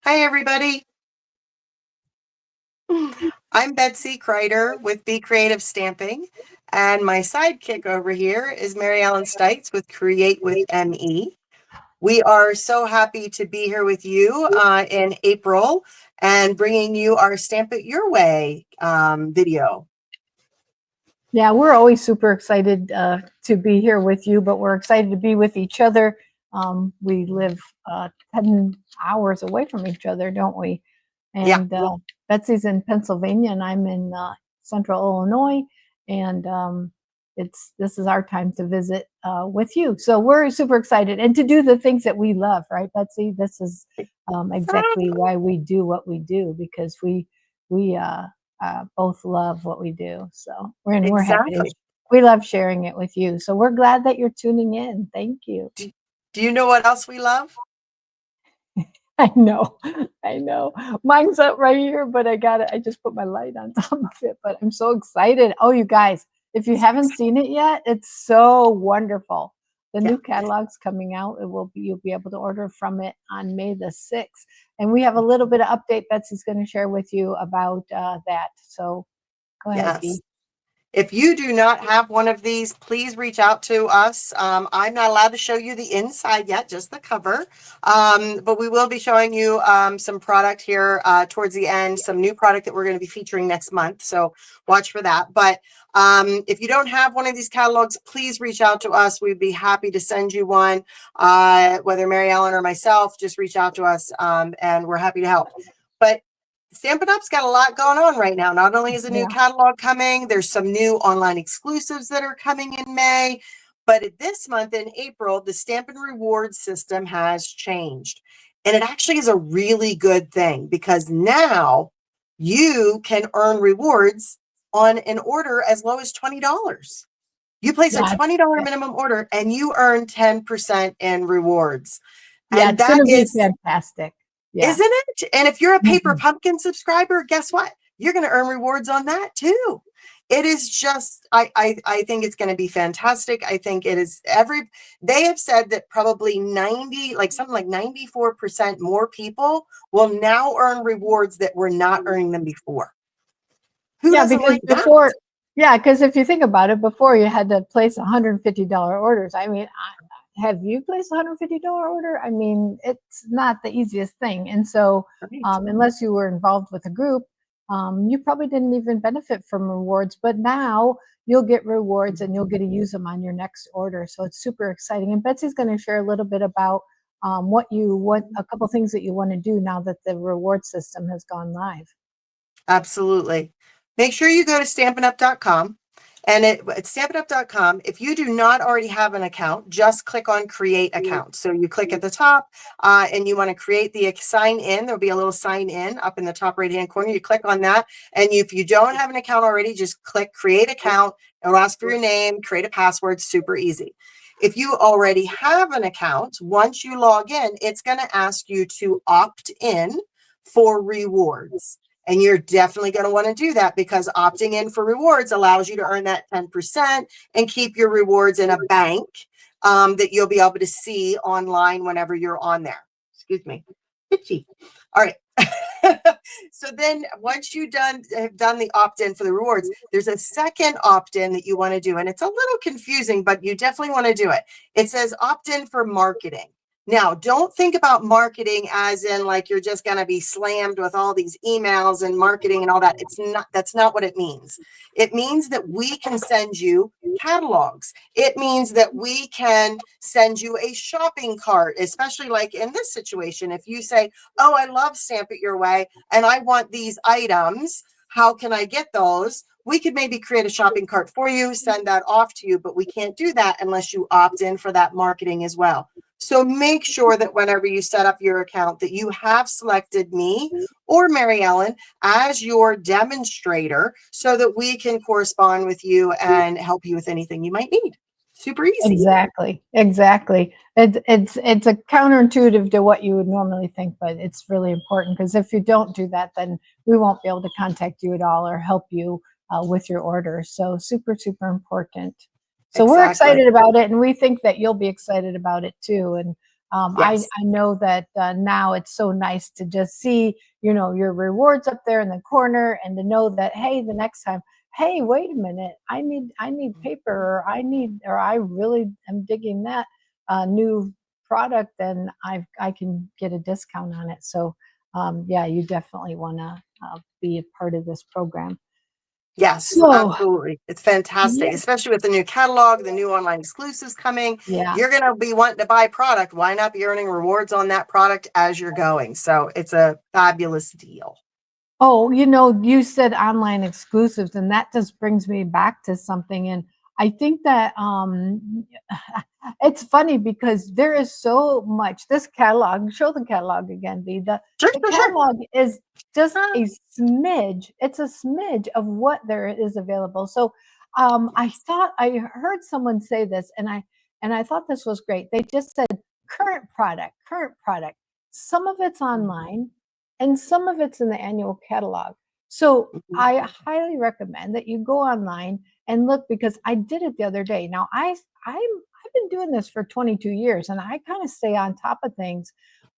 Hi, everybody. I'm Betsy Kreider with Be Creative Stamping, and my sidekick over here is Mary Ellen Stites with Create with ME. We are so happy to be here with you in April and bringing you our Stamp It Your Way video. Yeah, we're always super excited to be here with you, but we're excited to be with each other. We live 10 hours away from each other, don't we? Yeah. And Betsy's in Pennsylvania, and I'm in Central Illinois, and this is our time to visit with you. So we're super excited, and to do the things that we love, right, Betsy? This is exactly why we do what we do, because we both love what we do. So we're happy to. Exactly. We love sharing it with you. So we're glad that you're tuning in. Thank you. Do you know what else we love? I know. Mine's up right here, but I got it. I just put my light on top of it, but I'm so excited. Oh, you guys, if you haven't seen it yet, it's so wonderful. The new catalog's coming out. You'll be able to order from it on May the 6th. And we have a little bit of update Betsy's going to share with you about that. So go ahead, Bea. If you do not have one of these, please reach out to us. I'm not allowed to show you the inside yet, just the cover. But we will be showing you some product here towards the end, some new product that we're going to be featuring next month. So watch for that. But if you don't have one of these catalogs, please reach out to us. We'd be happy to send you one, whether Mary Ellen or myself, just reach out to us and we're happy to help. But Stampin' Up's got a lot going on right now. Not only is a new catalog coming, there's some new online exclusives that are coming in May, but this month in April, the Stampin' Rewards system has changed. And it actually is a really good thing because now you can earn rewards on an order as low as $20. You place a $20 minimum order and you earn 10% in rewards. Yeah, And it's going to be is fantastic. Yeah. Isn't it? And if you're a Paper Pumpkin subscriber, guess what? You're going to earn rewards on that too. It is just, I think it's going to be fantastic. I think it is they have said that probably 94% more people will now earn rewards that were not earning them before. Who doesn't like that? Yeah, because if you think about it, before you had to place $150 orders. I mean, have you placed a $150 order? I mean, it's not the easiest thing. And so unless you were involved with a group, you probably didn't even benefit from rewards. But now you'll get rewards and you'll get to use them on your next order. So it's super exciting. And Betsy's going to share a little bit about what a couple things that you want to do now that the reward system has gone live. Absolutely. Make sure you go to stampinup.com. And at stampinup.com, if you do not already have an account, just click on create account. So you click at the top and you want to create the sign in. There'll be a little sign in up in the top right hand corner. You click on that. And if you don't have an account already, just click create account. It'll ask for your name, create a password, super easy. If you already have an account, once you log in, it's going to ask you to opt in for rewards. And you're definitely going to want to do that because opting in for rewards allows you to earn that 10% and keep your rewards in a bank that you'll be able to see online whenever you're on there. Excuse me. Itchy. All right. So then once you have done the opt-in for the rewards, there's a second opt-in that you want to do. And it's a little confusing, but you definitely want to do it. It says opt-in for marketing. Now, don't think about marketing as in like you're just going to be slammed with all these emails and marketing and all that. That's not what it means. It means that we can send you catalogs. It means that we can send you a shopping cart, especially like in this situation. If you say, oh, I love Stamp It Your Way and I want these items, how can I get those? We could maybe create a shopping cart for you, send that off to you, but we can't do that unless you opt in for that marketing as well. So make sure that whenever you set up your account that you have selected me or Mary Ellen as your demonstrator so that we can correspond with you and help you with anything you might need. Super easy. Exactly. It's a counterintuitive to what you would normally think, but it's really important because if you don't do that, then we won't be able to contact you at all or help you with your order. So super, super important. So we're excited about it, and we think that you'll be excited about it too. And I Yes. know that now it's so nice to just see, your rewards up there in the corner, and to know that, hey, the next time, hey, wait a minute, I need paper, or I really am digging that new product, then I can get a discount on it. So yeah, you definitely want to be a part of this program. Yes, So absolutely. It's fantastic, yeah, especially with the new catalog, the new online exclusives coming. yeah. You're going to be wanting to buy product. Why not be earning rewards on that product as you're going? So it's a fabulous deal. Oh, you said online exclusives, and that just brings me back to something. And I think that it's funny because there is so much. This catalog, show the catalog again, V. The Sure, the sure, sure. catalog is just Ah, a smidge. It's a smidge of what there is available. So I yes. thought I heard someone say this, and I thought this was great. They just said current product, current product. Some of it's Mhm, online and some of it's in the annual catalog. So mhm, I highly recommend that you go online and look, because I did it the other day. Now I've been doing this for 22 years, and I kind of stay on top of things.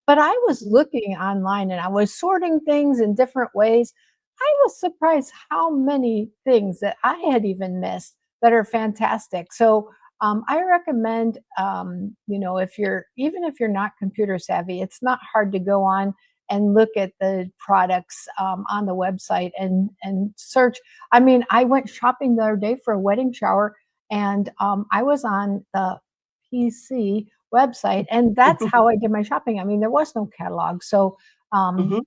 But I was mhm. looking online and I was sorting things in different ways. I was surprised how many things that I had even missed that are fantastic. So I recommend, if you're not computer savvy, it's not hard to go on and look at the products on the website and search. I mean, I went shopping the other day for a wedding shower, and I was on the PC website, and that's how I did my shopping. I mean, there was no catalog, so Mhm.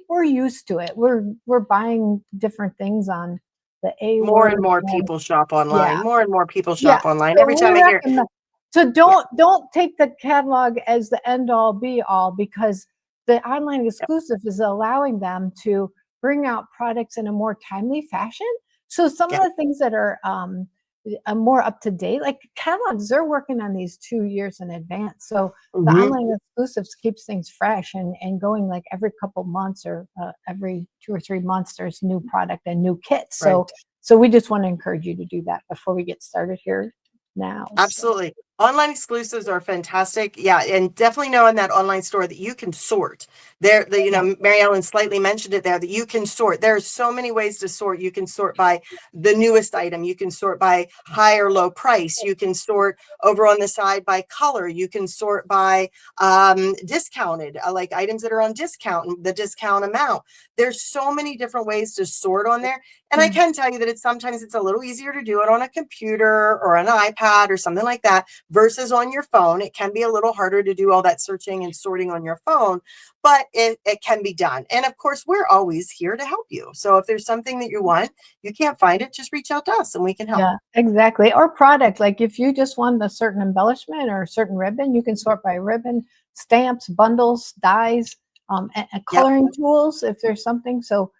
we're used to it. We're buying different things on the A More and word, more and people shop yeah, online. More and more people yeah, shop online. so Every we time I hear, recommend, so yeah, don't take the catalog as the end all be all, because the online yeah, exclusive is allowing them to bring out products in a more timely fashion. So some yeah. of the things that are more up to date, like catalogs, they're working on these 2 years in advance. So the Mhm. online exclusives keeps things fresh and going, like every couple months, or every 2 or 3 months, there's new product and new kits. So Right. so we just want to encourage you to do that before we get started here now. So Absolutely. Online exclusives are fantastic. Yeah, and definitely know in that online store that you can sort. yeah, Mary Ellen slightly mentioned it there, that you can sort. There's so many ways to sort. You can sort by the newest item. You can sort by high or low price. You can sort over on the side by color. You can sort by discounted, like items that are on discount and the discount amount. There's so many different ways to sort on there. And I yeah, can tell you that sometimes it's a little easier to do it on a computer or an iPad or something like that versus on your phone. It can be a little harder to do all that searching and sorting on your phone, but it can be done. And of course, we're always here to help you. So if there's something that you want, you can't find it, just reach out to us and we can help. yeah, exactly. Or product, like if you just want a certain embellishment or a certain ribbon, you can sort by ribbon, stamps, bundles, dies, and Yep. coloring tools if there's something. So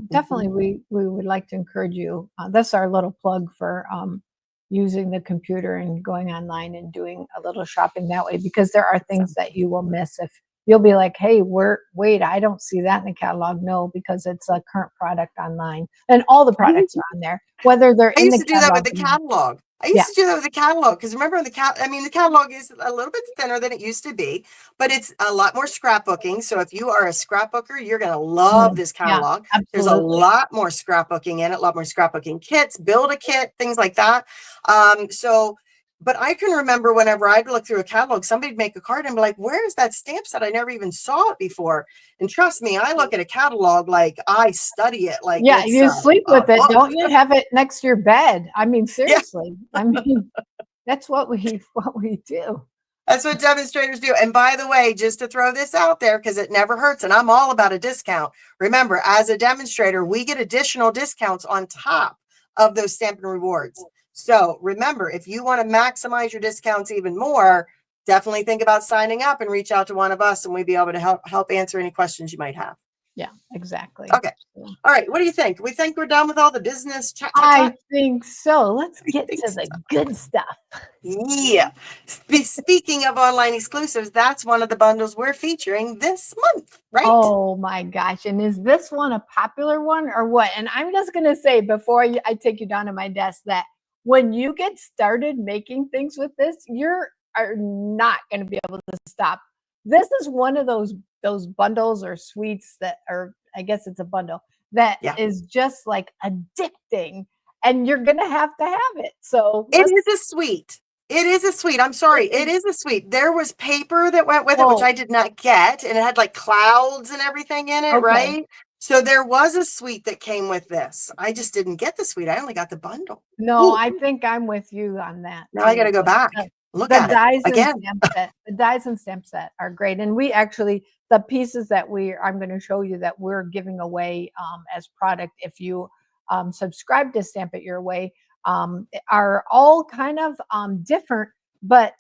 definitely, Mhm. we would like to encourage you. That's our little plug for using the computer and going online and doing a little shopping that way, because there are things that you will miss if you'll be like, hey, wait, I don't see that in the catalog. No, because it's a current product online, and all the products are on there, whether they're I in used the to do that with catalog the or not. catalog. I Yeah, used to do that with the catalog because remember the catalog is a little bit thinner than it used to be, but it's a lot more scrapbooking. So if you are a scrapbooker, you're going to love mhm, this yeah, catalog. There's a absolutely. lot more scrapbooking in it, a lot more scrapbooking kits, build a kit, things like that. But I can remember whenever I'd look through a catalog, somebody'd make a card and be like, "Where's that stamp set? I never even saw it before." And trust me, I look at a catalog like I study it like Yeah, it's you sleep a with it, book. don't you? Have it next to your bed. I mean, Yeah. seriously. I mean, that's what we do. That's what demonstrators do. And by the way, just to throw this out there, because it never hurts, and I'm all about a discount. Remember, as a demonstrator, we get additional discounts on top of those Stampin' Rewards. So remember, if you want to maximize your discounts even more, definitely think about signing up and reach out to one of us, and we'd be able to help answer any questions you might have. Yeah, exactly. Okay. So, All right. What do you think? We think we're done with all the business chat, chat, I chat? think so. Let's I get think to the so. good stuff. Yeah. Speaking of online exclusives, that's one of the bundles we're featuring this month, right? Oh my gosh. And is this one a popular one or what? And I'm just going to say before I take you down to my desk that when you get started making things with this, are not going to be able to stop. This is one of those bundles or sweets that are, I guess it's a bundle that Yeah. is just like addicting, and you're going to have it. So It is a sweet. It is a sweet. I'm sorry. It is a sweet. There was paper that went with it, which Oh, I did not get, and it had like clouds and everything in it, okay. right? So there was a sweet that came with this. I just didn't get the sweet. I only got the bundle. No, Ooh, I think I'm with you on that now I got too. to go back. Look The at it dies and again. stamp set, the dies and stamp set are great. And we actually, the pieces that I'm going to show you that we're giving away as product, if you subscribe to Stamp It Your Way, are all kind of different, but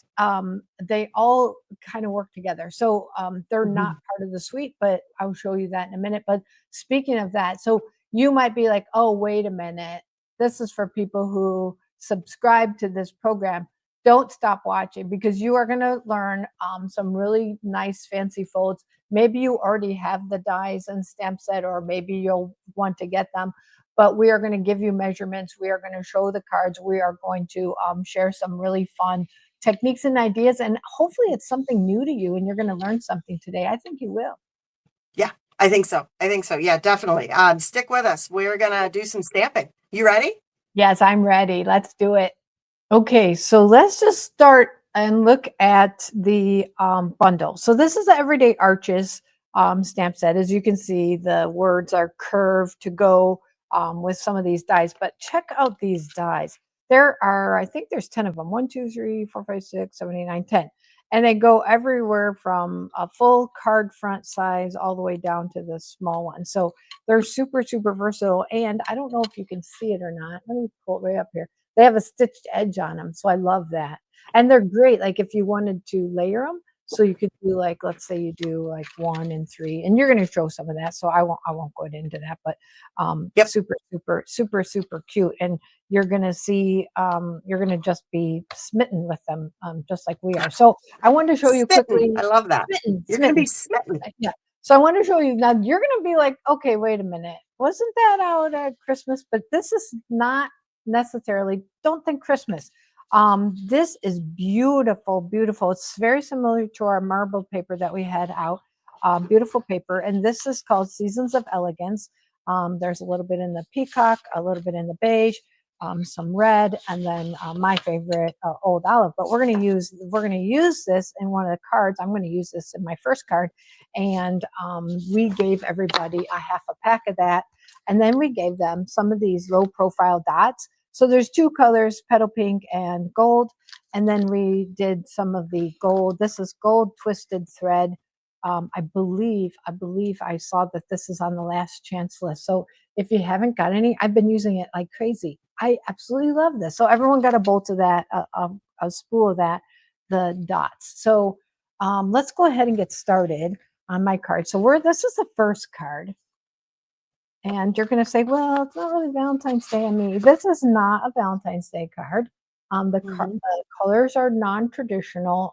they all kind of work together. So they're not part of the suite, but I'll show you that in a minute. But speaking of that, so you might be like, oh, wait a minute. This is for people who subscribe to this program. Don't stop watching, because you are going to learn some really nice fancy folds. Maybe you already have the dies and stamp set, or maybe you'll want to get them, but we are going to give you measurements. We are going to show the cards. We are going to share some really fun techniques and ideas, and hopefully it's something new to you and you're going to learn something today. I think you will. Yeah, I think so. I think so. Yeah, definitely. Stick with us. We're going to do some stamping. You ready? Yes, I'm ready. Let's do it. Okay, so let's just start and look at the bundle. So this is the Everyday Arches stamp set. As you can see, the words are curved to go with some of these dies, but check out these dies. There are, I think there's 10 of them. 1, 2, 3, 4, 5, 6, 7, 8, 9, 10. And they go everywhere from a full card front size all the way down to the small one. So they're super, super versatile. And I don't know if you can see it or not. Let me pull it way up here. They have a stitched edge on them, so I love that. And they're great, like, if you wanted to layer them, so you could do, like, let's say you do, like, 1 and 3, and you're gonna show some of that, so I won't go into that, but, Yep. super, super, super, super cute, and you're gonna see, you're gonna just be smitten with them, just like we are. So I wanted to show you Smitten. quickly. I love that. You're going to be Smitten. smitten. Yeah. So I want to show you now. You're going to be like, okay, wait a minute. Wasn't that out at Christmas? But this is not necessarily. Don't think Christmas. This is beautiful, beautiful. It's very similar to our marbled paper that we had out. Beautiful paper, and this is called Seasons of Elegance. There's a little bit in the peacock, a little bit in the beige, some red, and then my favorite, old olive. But we're going to use this in one of the cards. I'm going to use this in my first card, and we gave everybody a half a pack of that, and then we gave them some of these low profile dots. So there's 2 colors, petal pink and gold, and then we did some of the gold. This is gold twisted thread. I believe I saw that this is on the last chance list. So if you haven't got any, I've been using it like crazy. I absolutely love this. So everyone got a bolt of that, a spool of that, the dots. So let's go ahead and get started on my card. So this is the first card. And you're going to say, well, it's not really Valentine's Day on me. This is not a Valentine's Day card. The colors are non-traditional.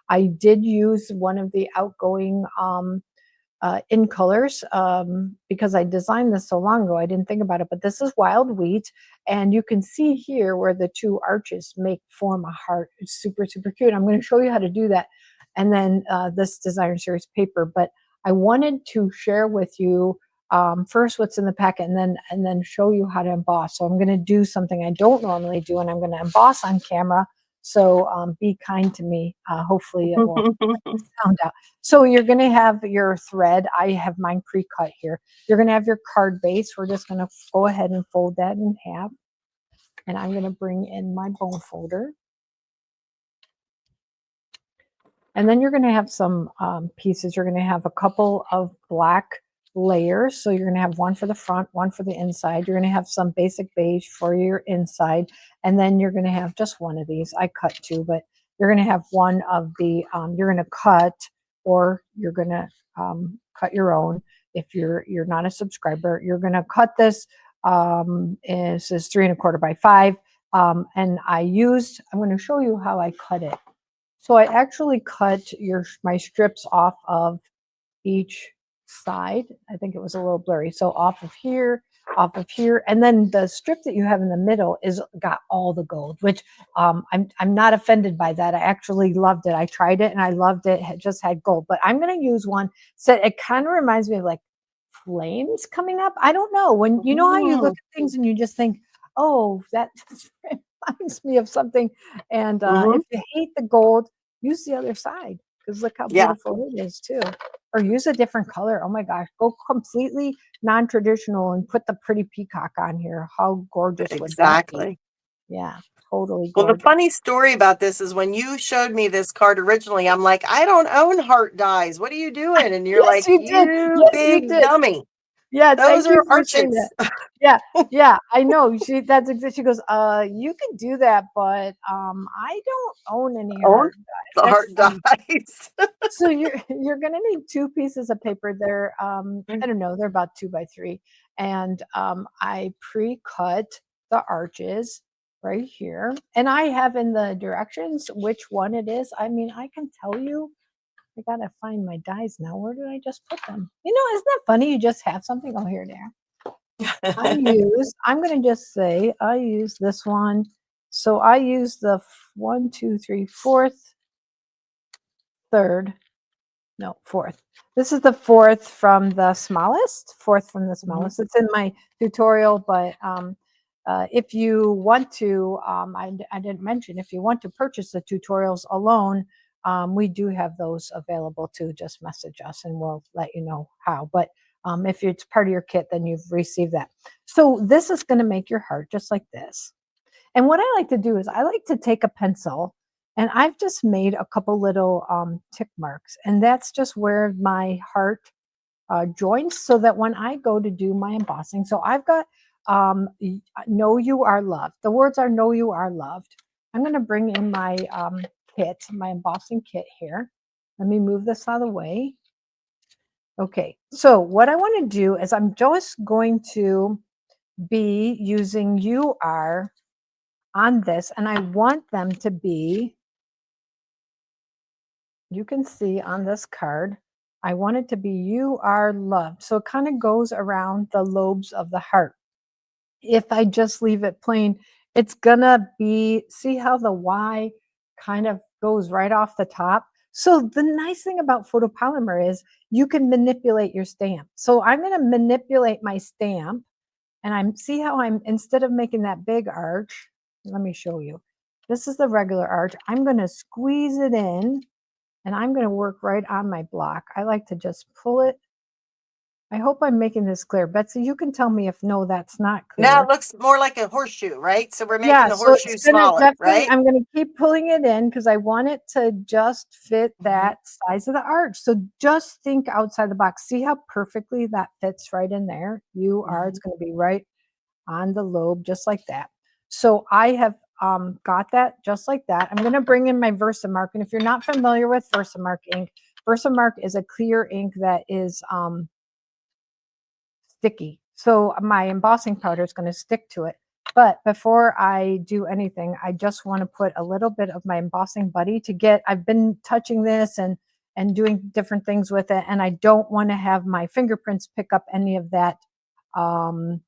I did use one of the outgoing in colors because I designed this so long ago. I didn't think about it, but this is wild wheat. And you can see here where the 2 arches form a heart. It's super, super cute. I'm going to show you how to do that. And then this designer series paper. But I wanted to share with you first what's in the packet, and then show you how to emboss. So I'm going to do something I don't normally do, and I'm going to emboss on camera. So be kind to me. Hopefully it will sound out. So you're going to have your thread. I have mine pre-cut here. You're going to have your card base. We're just going to go ahead and fold that in half. And I'm going to bring in my bone folder. And then you're going to have some pieces. You're going to have a couple of black layers. So you're going to have one for the front, one for the inside. You're going to have some basic beige for your inside. And then you're going to have just one of these. I cut 2, but you're going to have one of the, you're going to cut, or you're going to cut your own. If you're not a subscriber, you're going to cut this. It says 3 1/4 by 5. And I'm going to show you how I cut it. So I actually cut my strips off of each side. I think it was a little blurry. So off of here, off of here. And then the strip that you have in the middle is got all the gold, which I'm not offended by that. I actually loved it. I tried it and I loved it. It just had gold, but I'm going to use one. So it kind of reminds me of like flames coming up. I don't know, when you know how you look at things and you just think, oh, that reminds me of something. And Mhm. if you hate the gold, use the other side, because look how Yeah, beautiful it is too. Or use a different color. Oh my gosh, go completely non-traditional and put the pretty peacock on here. How gorgeous would that be? exactly. Yeah, totally Well, the gorgeous. funny story about this is when you showed me this card originally, I'm like, I don't own heart dies. What are you doing? And you're Yes, like, you did. you Yes, you big did. dummy. Yeah, Those thank you are for saying that. arches. Yeah, yeah, I know. That's exactly. She goes, you can do that, but I don't own any Own hard dies. the That's heart funny. dies. So you're gonna need two pieces of paper. They're I don't know, they're about 2 by 3. And I pre-cut the arches right here. And I have in the directions which one it is. I mean, I can tell you. I gotta find my dies now. Where did I just put them? You know, isn't that funny? You just have something. Oh, here they are. I'm going to just say I use this one. So I use the 1, 2, 3, fourth, third, no, fourth. This is the fourth from the smallest, fourth from the Mhm. smallest. It's in my tutorial, but if you want to, I didn't mention, if you want to purchase the tutorials alone, we do have those available too. Just message us and we'll let you know how. But if it's part of your kit, then you've received that. So this is going to make your heart just like this. And what I like to do is I like to take a pencil and I've just made a couple little tick marks. And that's just where my heart joins, so that when I go to do my embossing, so I've got know you are loved. The words are know you are loved. I'm going to bring in my kit, my embossing kit here. Let me move this out of the way. Okay, so what I want to do is I'm just going to be using you are on this, and I want them to be, you can see on this card, I want it to be you are loved. So it kind of goes around the lobes of the heart. If I just leave it plain, it's gonna be, see how the Y kind of goes right off the top. So the nice thing about photopolymer is you can manipulate your stamp. So I'm going to manipulate my stamp, and I'm, see how I'm, instead of making that big arch, let me show you. This is the regular arch. I'm going to squeeze it in and I'm going to work right on my block. I like to just pull it. I hope I'm making this clear. Betsy, you can tell me if no, that's not Now clear. it looks more like a horseshoe, right? So we're making Yeah, the so it's horseshoe gonna smaller, definitely, right? I'm gonna keep pulling it in because I want it to just fit Mhm. that size of the arch. So just think outside the box. See how perfectly that fits right in there? You are, it's Mhm. gonna be right on the lobe, just like that. So I have got that just like that. I'm gonna bring in my Versamark. And if you're not familiar with Versamark ink, Versamark is a clear ink that is sticky. So my embossing powder is going to stick to it. But before I do anything, I just want to put a little bit of my embossing buddy to get, I've been touching this and doing different things with it. And I don't want to have my fingerprints pick up any of that, um,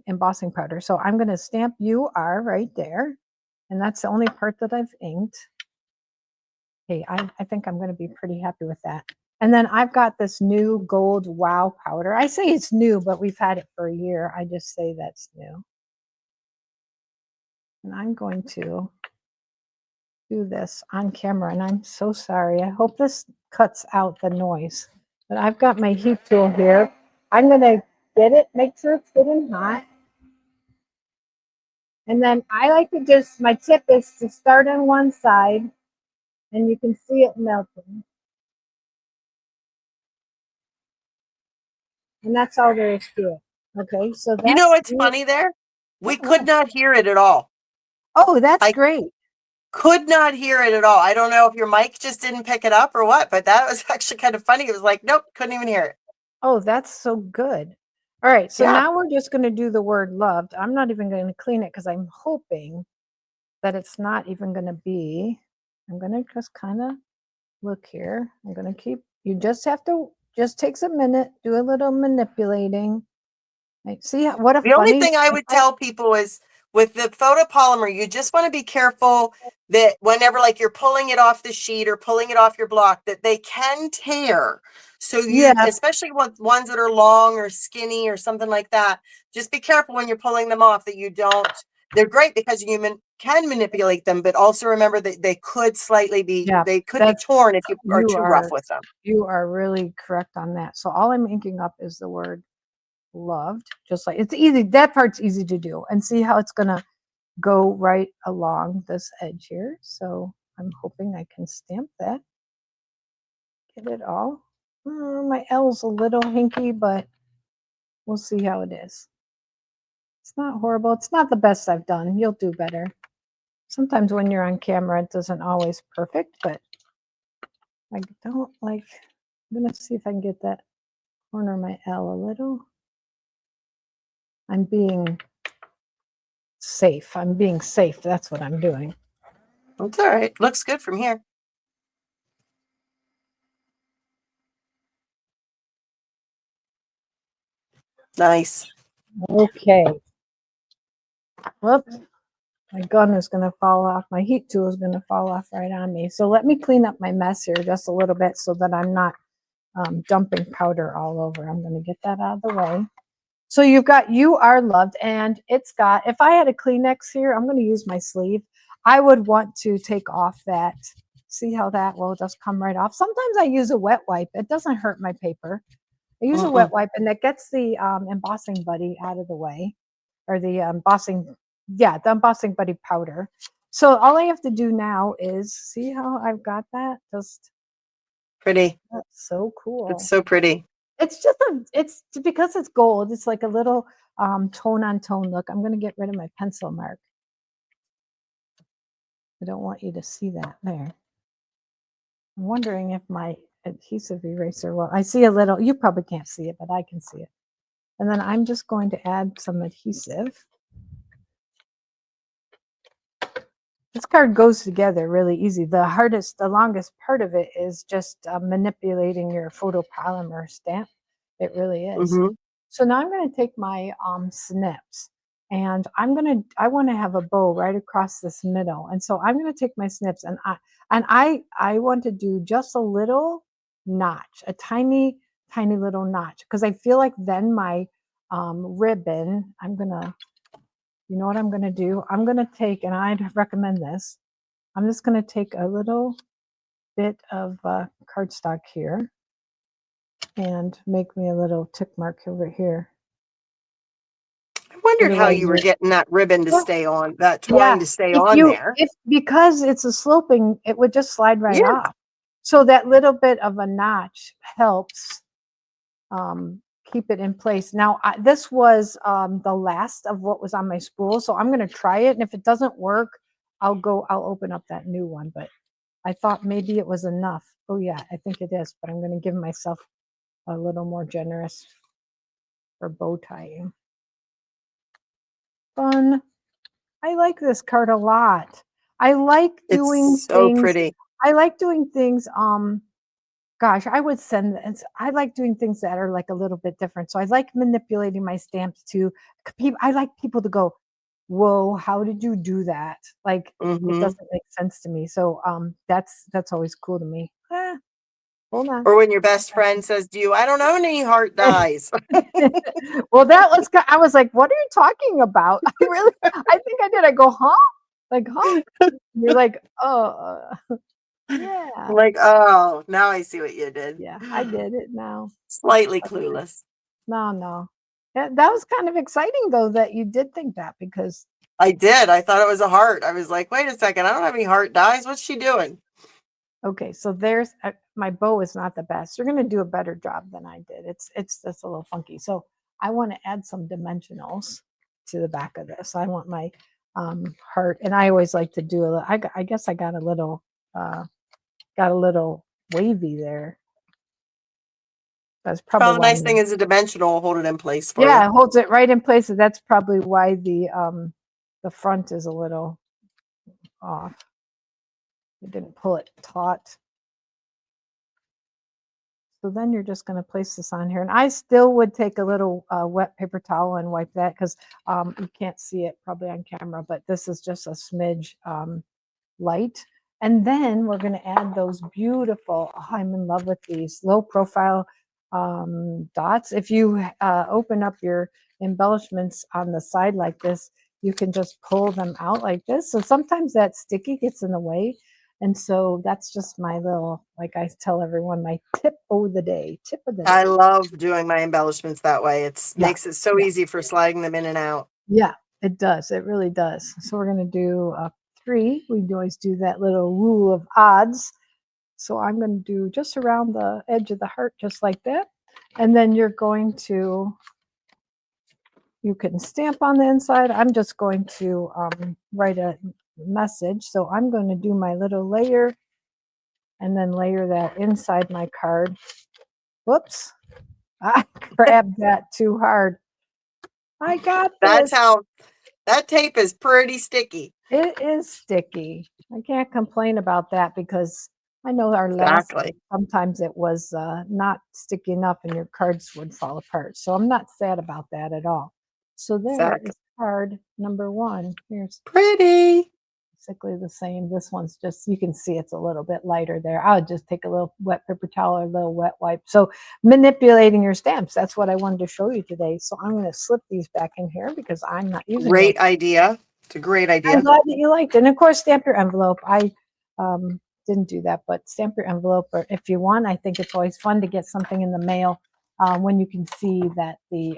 embossing powder. So I'm going to stamp UR right there. And that's the only part that I've inked. Hey, I think I'm going to be pretty happy with that. And then I've got this new gold wow powder. I say it's new, but we've had it for a year. I just say that's new. And I'm going to do this on camera. And I'm so sorry. I hope this cuts out the noise. But I've got my heat tool here. I'm going to get it, make sure it's good and hot. And then I like to just, my tip is to start on one side and you can see it melting. And that's all there is to it. Okay, so You know that's what's funny there? We could what? not hear it at all. Oh, that's I great. could not hear it at all. I don't know if your mic just didn't pick it up or what, but that was actually kind of funny. It was like, nope, couldn't even hear it. Oh, that's so good. All right, so Yeah. now we're just going to do the word loved. I'm not even going to clean it because I'm hoping that it's not even going to be. I'm going to just kind of look here. I'm going to keep, you just have to just takes a minute. Do a little manipulating. Like, see what a The only funny. thing I would tell people is with the photopolymer, you just want to be careful that whenever like you're pulling it off the sheet or pulling it off your block, that they can tear. So you, Yeah, especially with ones that are long or skinny or something like that, just be careful when you're pulling them off that you don't. They're great because you can manipulate them, but also remember that they could slightly be, yeah. they could be That's torn if you are you too rough are with them. you are really correct on that. So all I'm inking up is the word loved. Just like it's easy. That part's easy to do, and see how it's gonna go right along this edge here. So I'm hoping I can stamp that. Get it all. My L's a little hinky, but we'll see how it is. It's not horrible. It's not the best I've done. You'll do better. Sometimes when you're on camera, it doesn't always perfect, but I don't like, I'm going to see if I can get that corner of my L a little. I'm being safe. I'm being safe. That's what I'm doing. That's all right. Looks good from here. Nice. Okay. Whoops. My gun is going to fall off. My heat tool is going to fall off right on me. So let me clean up my mess here just a little bit so that I'm not dumping powder all over. I'm going to get that out of the way. So you've got You Are Loved, and it's got, if I had a Kleenex here, I'm going to use my sleeve. I would want to take off that. See how that will just come right off. Sometimes I use a wet wipe. It doesn't hurt my paper. I use a wet wipe, and that gets the embossing buddy out of the way, or the embossing, yeah, the embossing buddy powder. So all I have to do now is, see how I've got that? Just Pretty. that's so cool. It's so pretty. It's just it's because it's gold. It's like a little tone on tone look. I'm going to get rid of my pencil mark. I don't want you to see that there. I'm wondering if my adhesive eraser will. I see a little. You probably can't see it, but I can see it. And then I'm just going to add some adhesive. This card goes together really easy. The longest part of it is just manipulating your photopolymer stamp. It really is. Mm-hmm. So now I'm going to take my snips, and I want to have a bow right across this middle. And so I'm going to take my snips, and I want to do just a little notch, a tiny, tiny little notch, because I feel like then my ribbon, you know what I'm going to do? I'm going to take, and I'd recommend this, I'm just going to take a little bit of cardstock here and make me a little tick mark over here. I wondered how Otherwise, you were getting that ribbon to stay on, that yeah, twine to stay on there. because it's a sloping, it would just slide right Yeah. off. So that little bit of a notch helps keep it in place. Now, this was the last of what was on my spool, so I'm going to try it, and if it doesn't work, I'll open up that new one. But I thought maybe it was enough. Oh yeah, I think it is, but I'm going to give myself a little more generous for bow tying. Fun. I like this card a lot. I like doing It's so things. pretty. I like doing things. Gosh, I would send. I like doing things that are like a little bit different. So I like manipulating my stamps too. I like people to go, "Whoa, how did you do that?" Like it Mm-hmm. doesn't make sense to me. So that's always cool to me. Hold on. Or when your best friend says to you, I don't own any heart dies. Well, I was like, what are you talking about? I think I did. I go, huh? Like, huh? You're like, oh, yeah. Like, oh, now I see what you did. Yeah, I did it now. Slightly clueless. No. That was kind of exciting, though, that you did think that, because. I did. I thought it was a heart. I was like, wait a second. I don't have any heart dies. What's she doing? Okay, so there's my bow is not the best. You're going to do a better job than I did. It's just a little funky. So I want to add some dimensionals to the back of this. I want my heart, and I always like to do I guess I got a little wavy there. That's probably Well, the why. nice thing is a dimensional will hold it in place for Yeah, you. it holds it right in place. And that's probably why the front is a little off. It didn't pull it taut. So then you're just going to place this on here. And I still would take a little wet paper towel and wipe that because you can't see it probably on camera, but this is just a smidge light. And then we're going to add those beautiful, oh, I'm in love with these low profile dots. If you open up your embellishments on the side like this, you can just pull them out like this. So sometimes that sticky gets in the way. And so that's just my little, like I tell everyone, my tip of the day, tip of the day. I love doing my embellishments that way. It Yeah. makes it so easy for sliding them in and out. Yeah, it does. It really does. So we're going to do 3. We always do that little rule of odds. So I'm going to do just around the edge of the heart, just like that. And then you're going to, you can stamp on the inside. I'm just going to write a message. So I'm going to do my little layer and then layer that inside my card. Whoops, I grabbed that too hard. I got That's this. how, that tape is pretty sticky. It is sticky. I can't complain about that because I know our last, Exactly. sometimes it was not sticky enough and your cards would fall apart. So I'm not sad about that at all. So there Exactly. is card number 1. Here's Pretty. basically the same. This one's just, you can see it's a little bit lighter there. I would just take a little wet paper towel or a little wet wipe. So manipulating your stamps, that's what I wanted to show you today. So I'm going to slip these back in here because I'm not using Great those. idea. It's a great idea. I'm glad that you liked it. And of course, stamp your envelope. I didn't do that, but stamp your envelope, or if you want. I think it's always fun to get something in the mail when you can see that the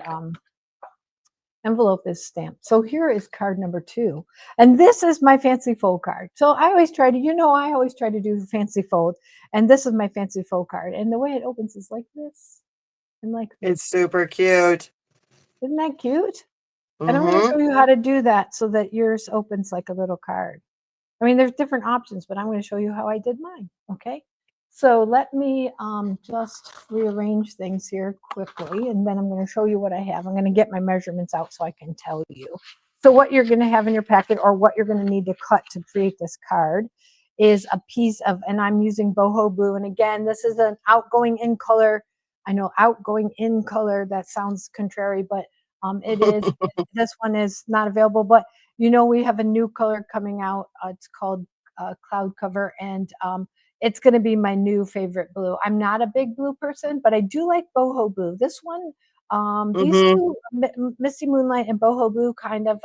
envelope is stamped. So here is card number 2. And this is my fancy fold card. So I always try to, I always try to do the fancy fold. And this is my fancy fold card. And the way it opens is like this and like this. It's super cute. Isn't that cute? And I'm going to show you how to do that so that yours opens like a little card. I mean, there's different options, but I'm going to show you how I did mine. Okay. So let me just rearrange things here quickly, and then I'm going to show you what I have. I'm going to get my measurements out so I can tell you. So what you're going to have in your packet, or what you're going to need to cut to create this card, is a piece of, and I'm using boho blue. And again, this is an outgoing in color. I know outgoing in color, that sounds contrary, but it is. This one is not available, but we have a new color coming out. It's called Cloud Cover, and it's going to be my new favorite blue. I'm not a big blue person, but I do like boho blue. This one, these two, Misty Moonlight and boho blue, kind of,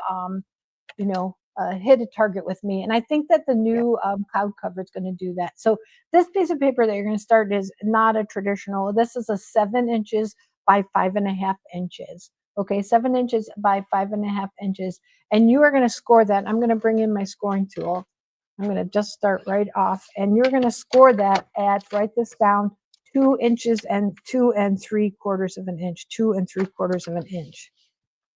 hit a target with me. And I think that the new Cloud Cover is going to do that. So this piece of paper that you're going to start is not a traditional. This is a 7 inches by 5.5 inches. Okay, 7 inches by 5.5 inches. And you are going to score that. I'm going to bring in my scoring tool. I'm going to just start right off. And you're going to score that at, write this down, 2 inches and 2 3/4 of an inch. 2 3/4 of an inch.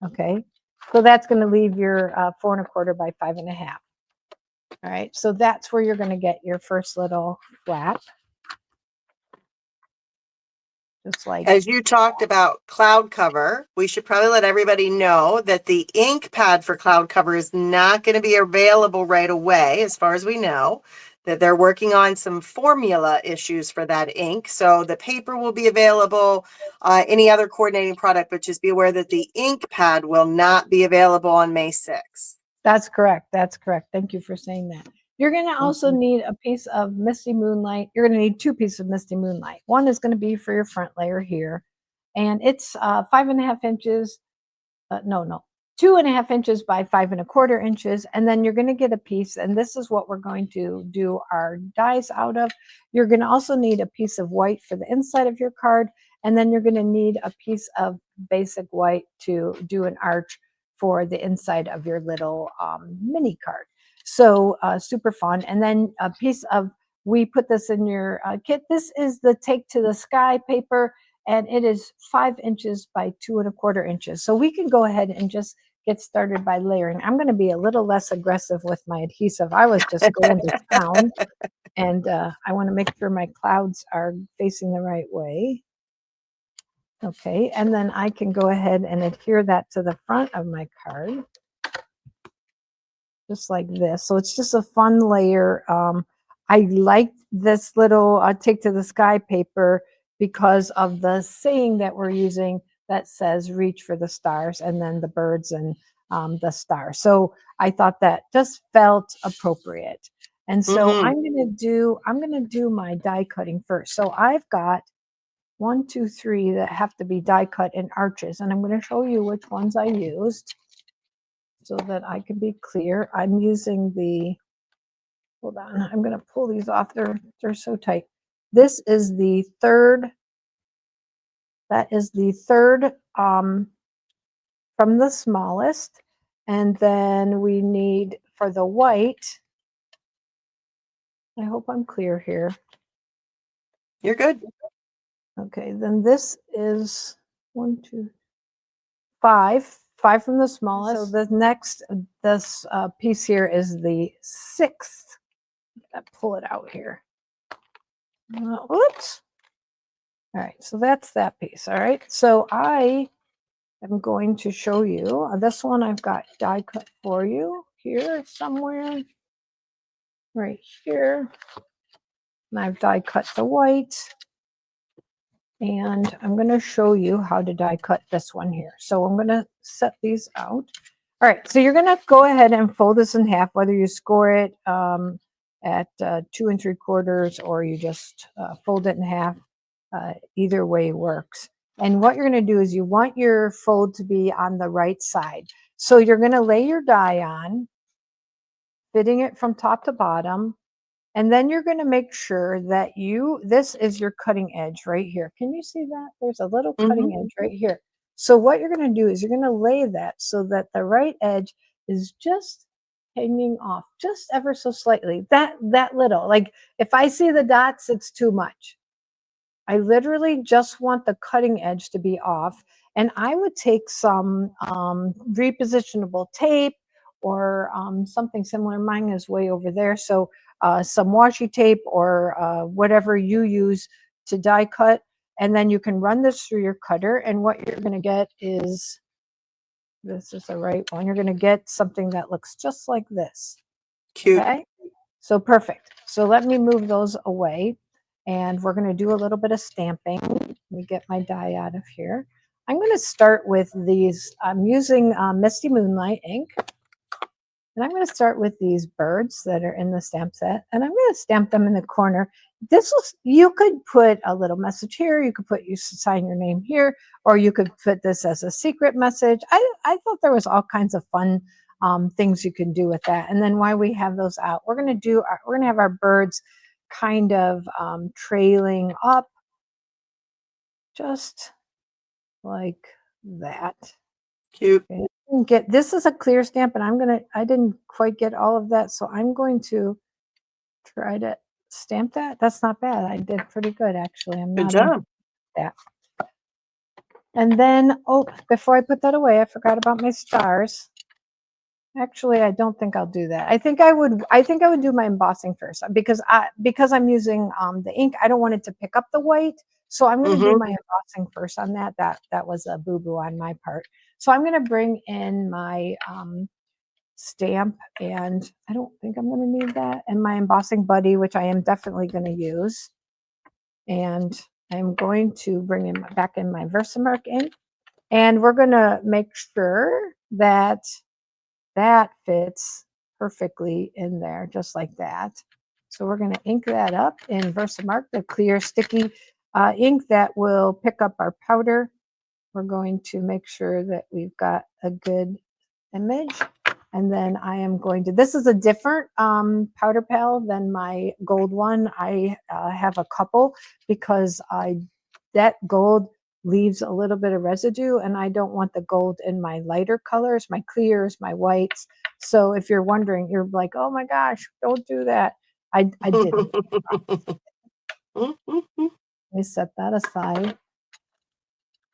Okay, so that's going to leave your 4 1/4 by 5.5. All right, so that's where you're going to get your first little flap. Just like, as you talked about Cloud Cover, we should probably let everybody know that the ink pad for Cloud Cover is not going to be available right away, as far as we know, that they're working on some formula issues for that ink. So the paper will be available, any other coordinating product, but just be aware that the ink pad will not be available on May 6th. That's correct. That's correct. Thank you for saying that. You're going to also need a piece of Misty Moonlight. You're going to need 2 pieces of Misty Moonlight. One is going to be for your front layer here. And it's 5.5 inches. No, 2.5 inches by 5 1/4 inches. And then you're going to get a piece. And this is what we're going to do our dies out of. You're going to also need a piece of white for the inside of your card. And then you're going to need a piece of basic white to do an arch for the inside of your little mini card. So super fun. And then a piece of, we put this in your kit. This is the Take to the Sky paper, and it is 5 inches by 2 1/4 inches. So we can go ahead and just get started by layering. I'm going to be a little less aggressive with my adhesive. I was just going to town, and I want to make sure my clouds are facing the right way. Okay, and then I can go ahead and adhere that to the front of my card. Just like this. So it's just a fun layer. I like this little Take to the Sky paper because of the saying that we're using that says reach for the stars, and then the birds and the star. So I thought that just felt appropriate. And so Mhm. I'm gonna do my die cutting first. So I've got 1, 2, 3 that have to be die cut in arches, and I'm going to show you which ones I used so that I can be clear. I'm using the, hold on, I'm going to pull these off. They're so tight. This is the third, that is the third from the smallest. And then we need for the white, I hope I'm clear here. You're good. Okay, then this is 1, 2, 5 from the smallest. So the next, this piece here is the 6th. Pull it out here. Whoops. All right, so that's that piece. All right, so I am going to show you this one. I've got die cut for you here somewhere, right here. And I've die cut the white. And I'm going to show you how to die cut this one here. So I'm going to set these out. All right, so you're going to go ahead and fold this in half, whether you score it at 2 3/4 or you just fold it in half. Either way works. And what you're going to do is you want your fold to be on the right side. So you're going to lay your die on, fitting it from top to bottom. And then you're going to make sure that this is your cutting edge right here. Can you see that? There's a little cutting Mhm. edge right here. So what you're going to do is you're going to lay that so that the right edge is just hanging off just ever so slightly. That little, like if I see the dots, it's too much. I literally just want the cutting edge to be off. And I would take some repositionable tape or something similar. Mine is way over there. So some washi tape or whatever you use to die cut. And then you can run this through your cutter. And what you're going to get is, this is the right one. You're going to get something that looks just like this. Cute. Okay. So perfect. So let me move those away. And we're going to do a little bit of stamping. Let me get my die out of here. I'm going to start with these. I'm using Misty Moonlight ink. And I'm going to start with these birds that are in the stamp set. And I'm going to stamp them in the corner. You could put a little message here. You could sign your name here. Or you could put this as a secret message. I thought there was all kinds of fun things you can do with that. And then while we have those out, we're going to have our birds kind of trailing up just like that. Cute. Okay. This is a clear stamp, and I didn't quite get all of that, so I'm going to try to stamp that. That's not bad. I did pretty good, actually. I'm Good not job. that. And then, oh, before I put that away, I forgot about my stars. Actually, I don't think I'll do that. I think I would do my embossing first because I'm using the ink. I don't want it to pick up the white, so I'm going to do Mhm. my embossing first on that. That was a boo-boo on my part. So I'm going to bring in my stamp, and I don't think I'm going to need that, and my embossing buddy, which I am definitely going to use. And I'm going to bring in back in my Versamark ink, and we're going to make sure that fits perfectly in there, just like that. So we're going to ink that up in Versamark, the clear sticky ink that will pick up our powder. We're going to make sure that we've got a good image. And then I am going to, this is a different powder pail than my gold one. I have a couple because that gold leaves a little bit of residue, and I don't want the gold in my lighter colors, my clears, my whites. So if you're wondering, you're like, oh my gosh, don't do that. I didn't. Let me set that aside.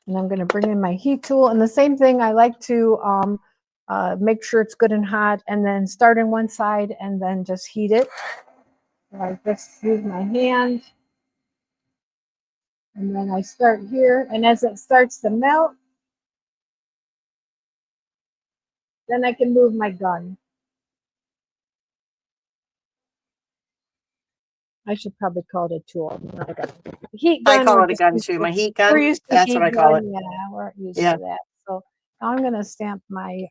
And I'm going to bring in my heat tool. And the same thing, I like to make sure it's good and hot, and then start in one side and then just heat it. So I just use my hand. And then I start here. And as it starts to melt, then I can move my gun. I should probably call it a tool, not a gun. Heat gun, I call we're it a just gun used too. to, My heat we're gun. used to That's what heat I call it. gun. Yeah, we're used Yeah. to that. So now I'm gonna stamp my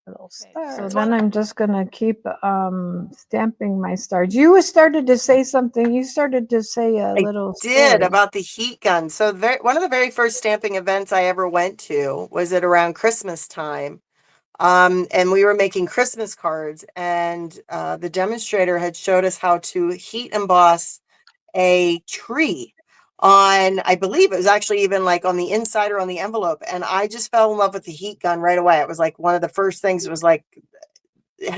little star. So then I'm just gonna keep stamping my stars. You started to say something. You started to say a I little did story. about the heat gun. So one of the very first stamping events I ever went to was at around Christmas time. And we were making Christmas cards, and the demonstrator had showed us how to heat emboss a tree on, I believe it was actually even like on the inside or on the envelope. And I just fell in love with the heat gun right away. It was like one of the first things. It was like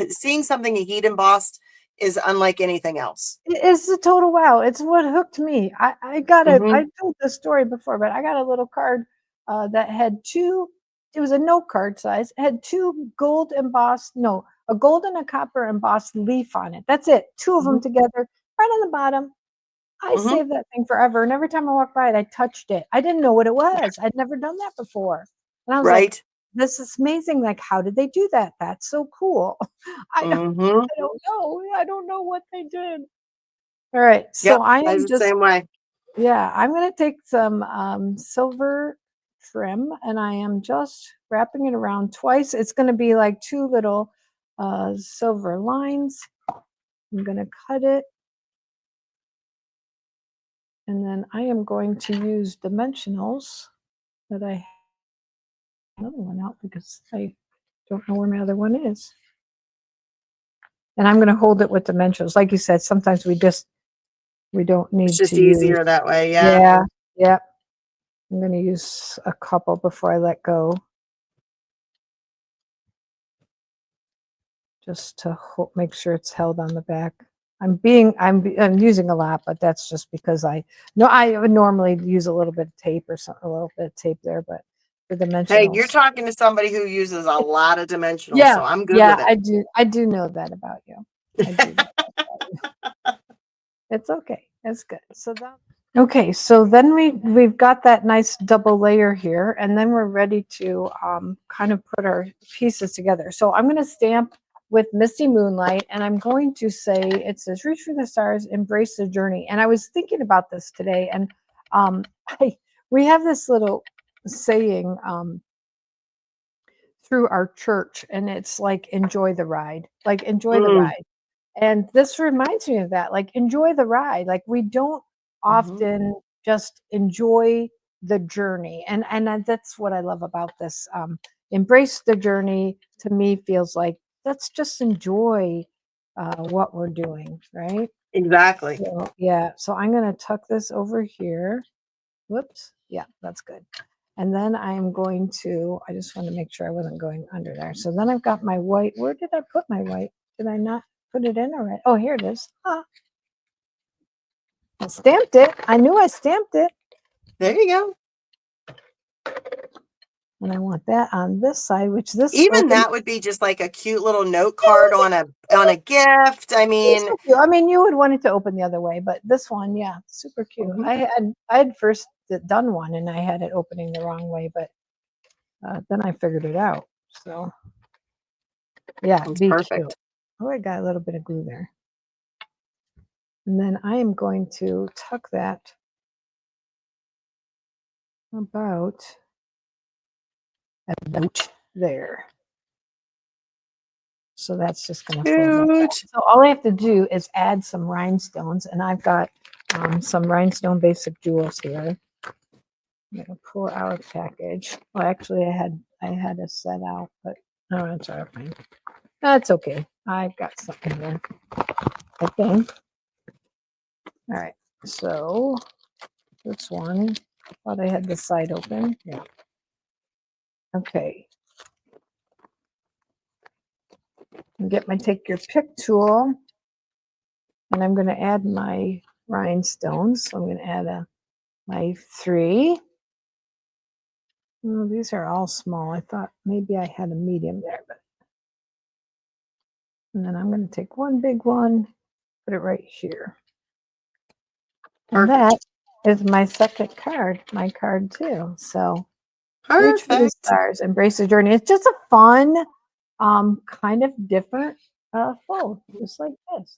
seeing something heat embossed is unlike anything else. It's a total wow. It's what hooked me. I got a, Mhm. I told this story before, but I got a little card that had two, it was a note card size, it had two gold embossed, no, a gold and a copper embossed leaf on it. That's it. Two of them Mhm. together, right on the bottom. I Mhm. saved that thing forever. And every time I walked by it, I touched it. I didn't know what it was. I'd never done that before. And I was like, Right. this is amazing. Like, how did they do that? That's so cool. I don't, Mhm. I don't know. I don't know what they did. All right. So Yep. I I was am the just, same way. yeah, I'm going to take some silver trim and I am just wrapping it around twice. It's going to be like two little silver lines. I'm going to cut it. And then I am going to use dimensionals that I have another one out because I don't know where my other one is. And I'm going to hold it with dimensionals. Like you said, sometimes we don't It's need to just use. easier that way. Yeah. Yeah. Yeah. I'm going to use a couple before I let go. Just to make sure it's held on the back. I'm using a lot, but that's just because I would normally use a little bit of tape or something, a little bit of tape there, but the Hey, you're dimensionals. talking to somebody who uses a lot of dimensionals, Yeah, so I'm good yeah, with it. I do know that about you. I do know that about you. It's okay. It's good. So that okay, so then we've got that nice double layer here, and then we're ready to kind of put our pieces together. So I'm going to stamp with Misty Moonlight, and I'm going to say, it says, reach for the stars, embrace the journey. And I was thinking about this today, and um, we have this little saying through our church, and it's like, enjoy the ride, like enjoy the Mm, ride. And this reminds me of that, like enjoy the ride. Like we don't mhm. often just enjoy the journey. And that's what I love about this. Embrace the journey to me feels like let's just enjoy what we're doing, right? Exactly. So, yeah, so I'm going to tuck this over here. Whoops. Yeah, that's good. And then I'm going to, I just want to make sure I wasn't going under there. So then I've got my white. Where did I put my white? Did I not put it in already? Oh, here it is. Ah, I stamped it. I knew I stamped it. There you go. And I want that on this side, which this Even open. that would be just like a cute little note card on a gift. I It's mean, so cute. I mean, you would want it to open the other way, but this one, yeah, super cute. mhm, I had first done one and I had it opening the wrong way, but then I figured it out. So yeah, it's be cute. perfect. Oh, I got a little bit of glue there. And then I am going to tuck that about there. So that's just going to fold like that. Cute. So all I have to do is add some rhinestones, and I've got some rhinestone basic jewels here. I'm going to pull out a package. Well, actually, I had a set out, but no, that's all right. That's okay. I've got something there. Okay. All right. So this one, I thought I had the side open. Yeah. Okay. Take your pick tool, and I'm going to add my rhinestones. So I'm going to add my 3. Oh, these are all small. I thought maybe I had a medium there, but and then I'm going to take one big one, put it right here. And that Perfect. is my second card, my card too. So reach for the Perfect. stars, embrace the journey. It's just a fun, kind of different fold, just like this.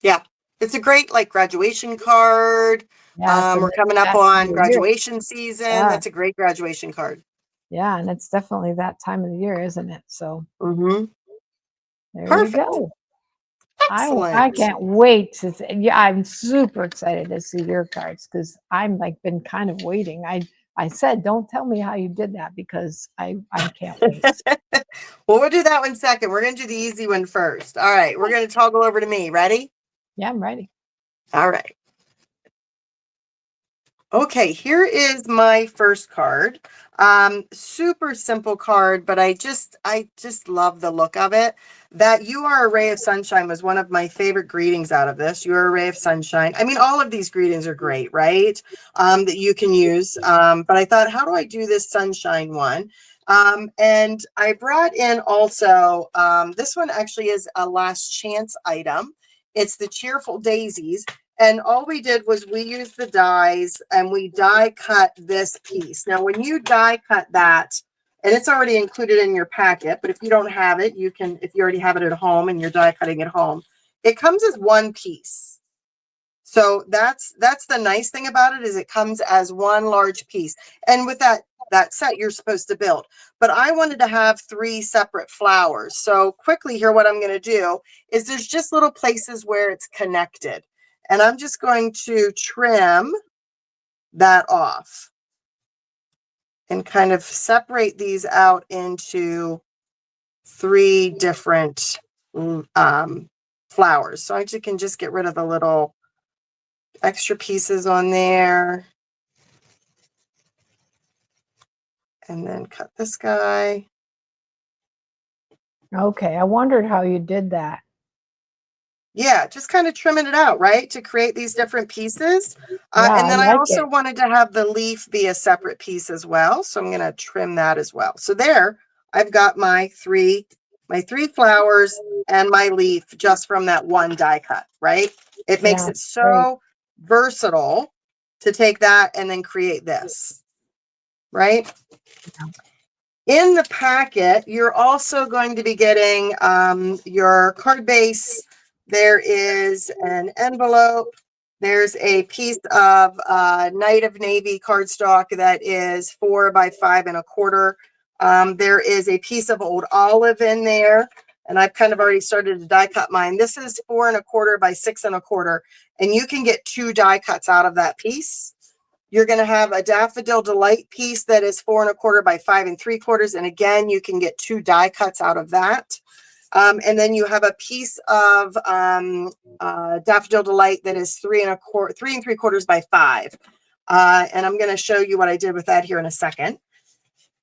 Yeah. It's a great like graduation card. Yeah, it's We're coming up that time on of year. graduation season. Yeah, That's a great graduation card. yeah, and it's definitely that time of the year, isn't it? So Mm-hmm. there you Perfect. go. I Excellent. can't wait to see, yeah, I'm super excited to see your cards because I'm like been kind of waiting. I said, don't tell me how you did that because I can't wait. Well, we'll do that one second. We're going to do the easy one first. All right. We're going to toggle over to me. Ready? Yeah, I'm ready. All right. Okay, here is my first card. Super simple card, but I just love the look of it. That "You are a ray of sunshine" was one of my favorite greetings out of this. You're a ray of sunshine. I mean, all of these greetings are great, right? That you can use. But I thought, how do I do this sunshine one? And I brought in also, this one actually is a last chance item. It's the Cheerful Daisies. And all we did was we used the dies and we die cut this piece. Now, when you die cut that, and it's already included in your packet, but if you don't have it, you can, if you already have it at home and you're die cutting at home, it comes as one piece. So that's the nice thing about it, is it comes as one large piece. And with that set you're supposed to build. But I wanted to have 3 separate flowers. So quickly here, what I'm going to do is there's just little places where it's connected. And I'm just going to trim that off and kind of separate these out into 3 different flowers. So I can just get rid of the little extra pieces on there. And then cut this guy. Okay, I wondered how you did that. Yeah, just kind of trimming it out, right? To create these different pieces. Yeah, And I then I like also it. wanted to have the leaf be a separate piece as well. So I'm going to trim that as well. So there, I've got my three flowers and my leaf just from that one die cut, right? It makes Yeah, it great. so versatile to take that and then create this, right? In the packet, you're also going to be getting your card base. There is an envelope. There's a piece of Night of Navy cardstock that is 4 by 5 1/4. There is a piece of old olive in there, and I've kind of already started to die cut mine. This is 4 1/4 by 6 1/4, and you can get 2 die cuts out of that piece. You're going to have a Daffodil Delight piece that is 4 1/4 by 5 3/4. And again, you can get 2 die cuts out of that. And then you have a piece of Daffodil Delight that is 3 3/4 by 5. And I'm going to show you what I did with that here in a second.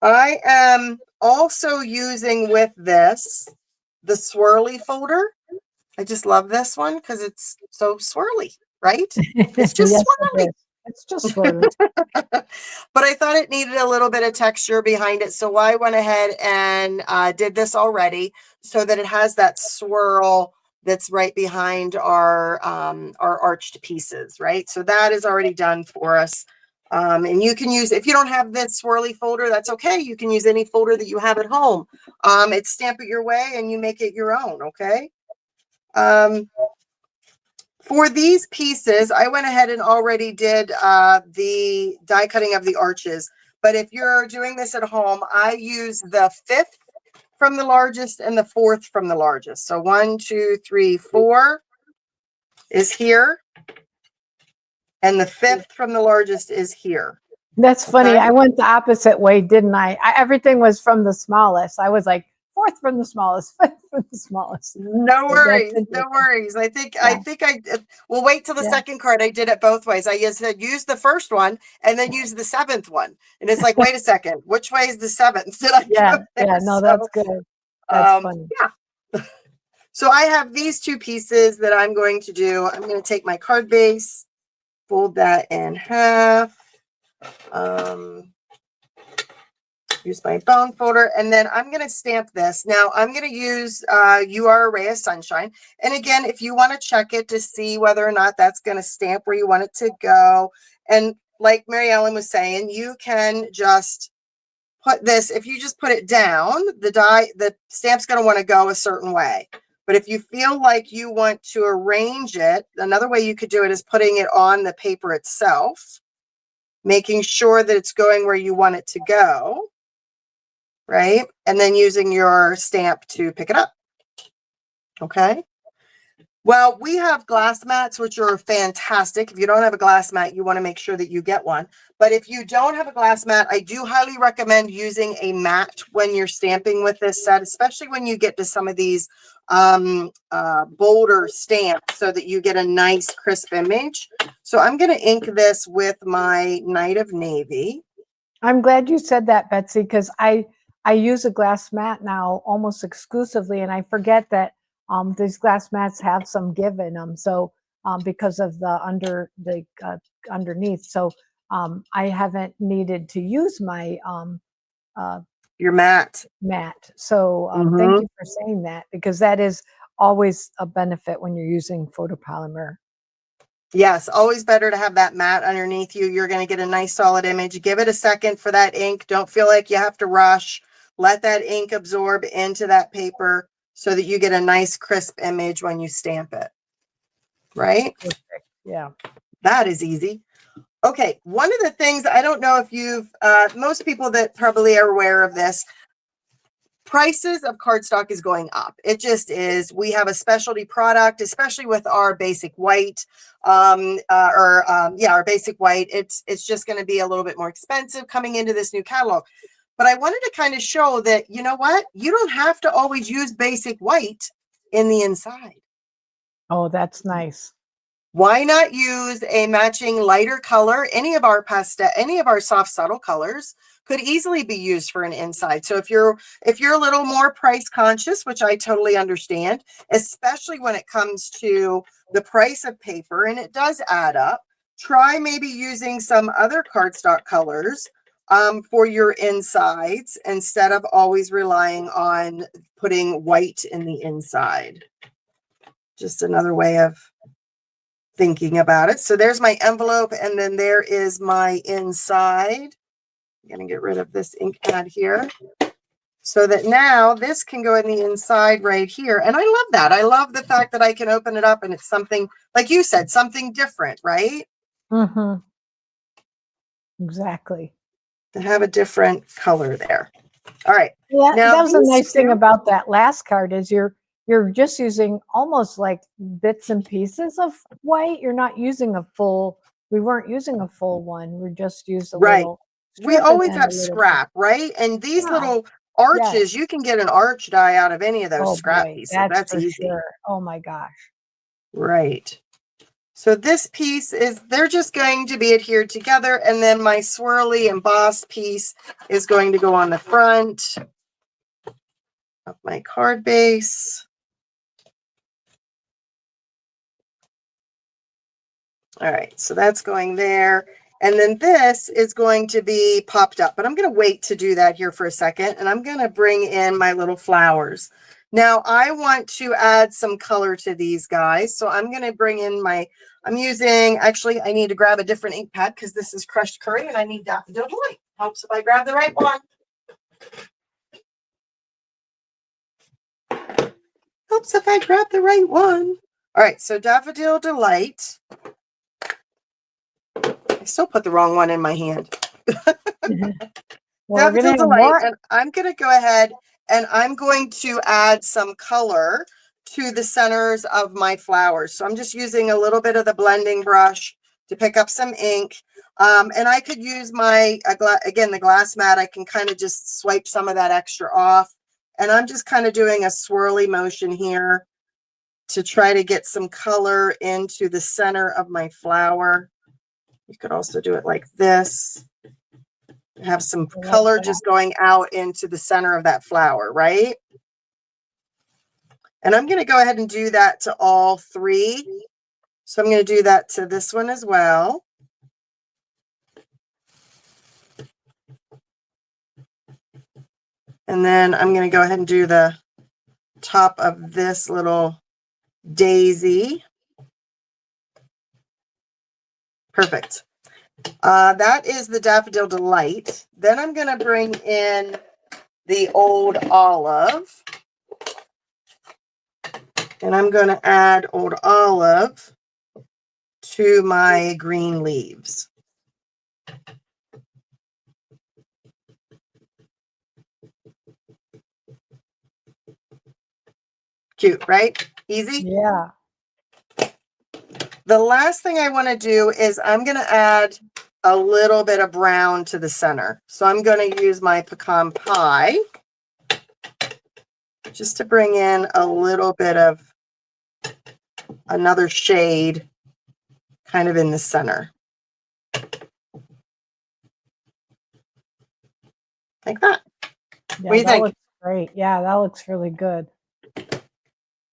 I am also using with this the swirly folder. I just love this one because it's so swirly, right? It's just Yes, it swirly. is. It's just swirly. But I thought it needed a little bit of texture behind it. So I went ahead and did this already so that it has that swirl that's right behind our arched pieces, right? So that is already done for us. And you can use, if you don't have this swirly folder, that's okay. You can use any folder that you have at home. It's Stamp It Your Way and you make it your own, okay? For these pieces, I went ahead and already did the die cutting of the arches. But if you're doing this at home, I use the 5th from the largest and the 4th from the largest. So 1, 2, 3, 4 is here. And the 5th from the largest is here. That's funny. Okay. I went the opposite way, didn't I? Everything was from the smallest. I was like, 4th from the smallest, 5th from the smallest. No So that's worries, no interesting. worries. I think Yeah, I will wait till the yeah, second card. I did it both ways. I just said use the first one and then use the 7th one. And it's like, wait a second, which way is the 7th? Did I yeah, go yeah. there? No, So that's good. That's funny. yeah. So I have these 2 pieces that I'm going to do. I'm going to take my card base, fold that in half. Use my bone folder, and then I'm going to stamp this. Now I'm going to use You Are a Ray of Sunshine. And again, if you want to check it to see whether or not that's going to stamp where you want it to go. And like Mary Ellen was saying, you can just put this, if you just put it down, the stamp's going to want to go a certain way. But if you feel like you want to arrange it, another way you could do it is putting it on the paper itself, making sure that it's going where you want it to go, right? And then using your stamp to pick it up. Okay. Well, we have glass mats, which are fantastic. If you don't have a glass mat, you want to make sure that you get one. But if you don't have a glass mat, I do highly recommend using a mat when you're stamping with this set, especially when you get to some of these bolder stamps so that you get a nice crisp image. So I'm going to ink this with my Night of Navy. I'm glad you said that, Betsy, because I use a glass mat now almost exclusively, and I forget that these glass mats have some give in them. So because of the underneath, so I haven't needed to use my your mat. So thank you for saying that, because that is always a benefit when you're using photopolymer. Yes, always better to have that mat underneath you. You're going to get a nice solid image. Give it a second for that ink. Don't feel like you have to rush. Let that ink absorb into that paper so that you get a nice crisp image when you stamp it. Right? Perfect. Yeah. That is easy. Okay, one of the things, I don't know if you've, most people that probably are aware of this, prices of cardstock is going up. It just is. We have a specialty product, especially with our basic white, our basic white. It's just going to be a little bit more expensive coming into this new catalog. But I wanted to kind of show that, you know what? You don't have to always use basic white in the inside. Oh, that's nice. Why not use a matching lighter color? Any of our soft, subtle colors could easily be used for an inside. So if you're a little more price conscious, which I totally understand, especially when it comes to the price of paper, and it does add up, try maybe using some other cardstock colors for your insides instead of always relying on putting white in the inside. Just another way of thinking about it. So there's my envelope, and then there is my inside. I'm going to get rid of this ink pad here so that now this can go in the inside right here. And I love that. I love the fact that I can open it up and it's something, like you said, something different, right? Mm-hmm. Exactly. To have a different color there. All right. Yeah, now that was a nice thing about that last card is you're just using almost like bits and pieces of white. You're not using a full, we weren't using a full one. We just used a little strip. We always have scrap, right? And these little arches, you can get an arch die out of any of those scrap pieces. That's easy. Sure. Oh my gosh. Right. So this piece is, they're just going to be adhered together. And then my swirly embossed piece is going to go on the front of my card base. All right, so that's going there. And then this is going to be popped up, but I'm going to wait to do that here for a second. And I'm going to bring in my little flowers. Now I want to add some color to these guys. So I'm going to bring in I'm using, actually, I need to grab a different ink pad because this is crushed curry and I need Daffodil Delight. Helps if I grab the right one. Helps if I grab the right one. All right, so Daffodil Delight. I still put the wrong one in my hand. Well, Daffodil Delight, and I'm going to go ahead and I'm going to add some color to the centers of my flowers. So I'm just using a little bit of the blending brush to pick up some ink. And I could use again, the glass mat. I can kind of just swipe some of that extra off. And I'm just kind of doing a swirly motion here to try to get some color into the center of my flower. You could also do it like this. Have some color just going out into the center of that flower, right? And I'm going to go ahead and do that to all three. So I'm going to do that to this one as well. And then I'm going to go ahead and do the top of this little daisy. Perfect. That is the Daffodil Delight. Then I'm going to bring in the Old Olive. And I'm going to add Old Olive to my green leaves. Cute, right? Easy? Yeah. The last thing I want to do is I'm going to add a little bit of brown to the center. So I'm going to use my pecan pie just to bring in a little bit of another shade kind of in the center. Like that. Yeah, What do you that think? looks great. Yeah, that looks really good.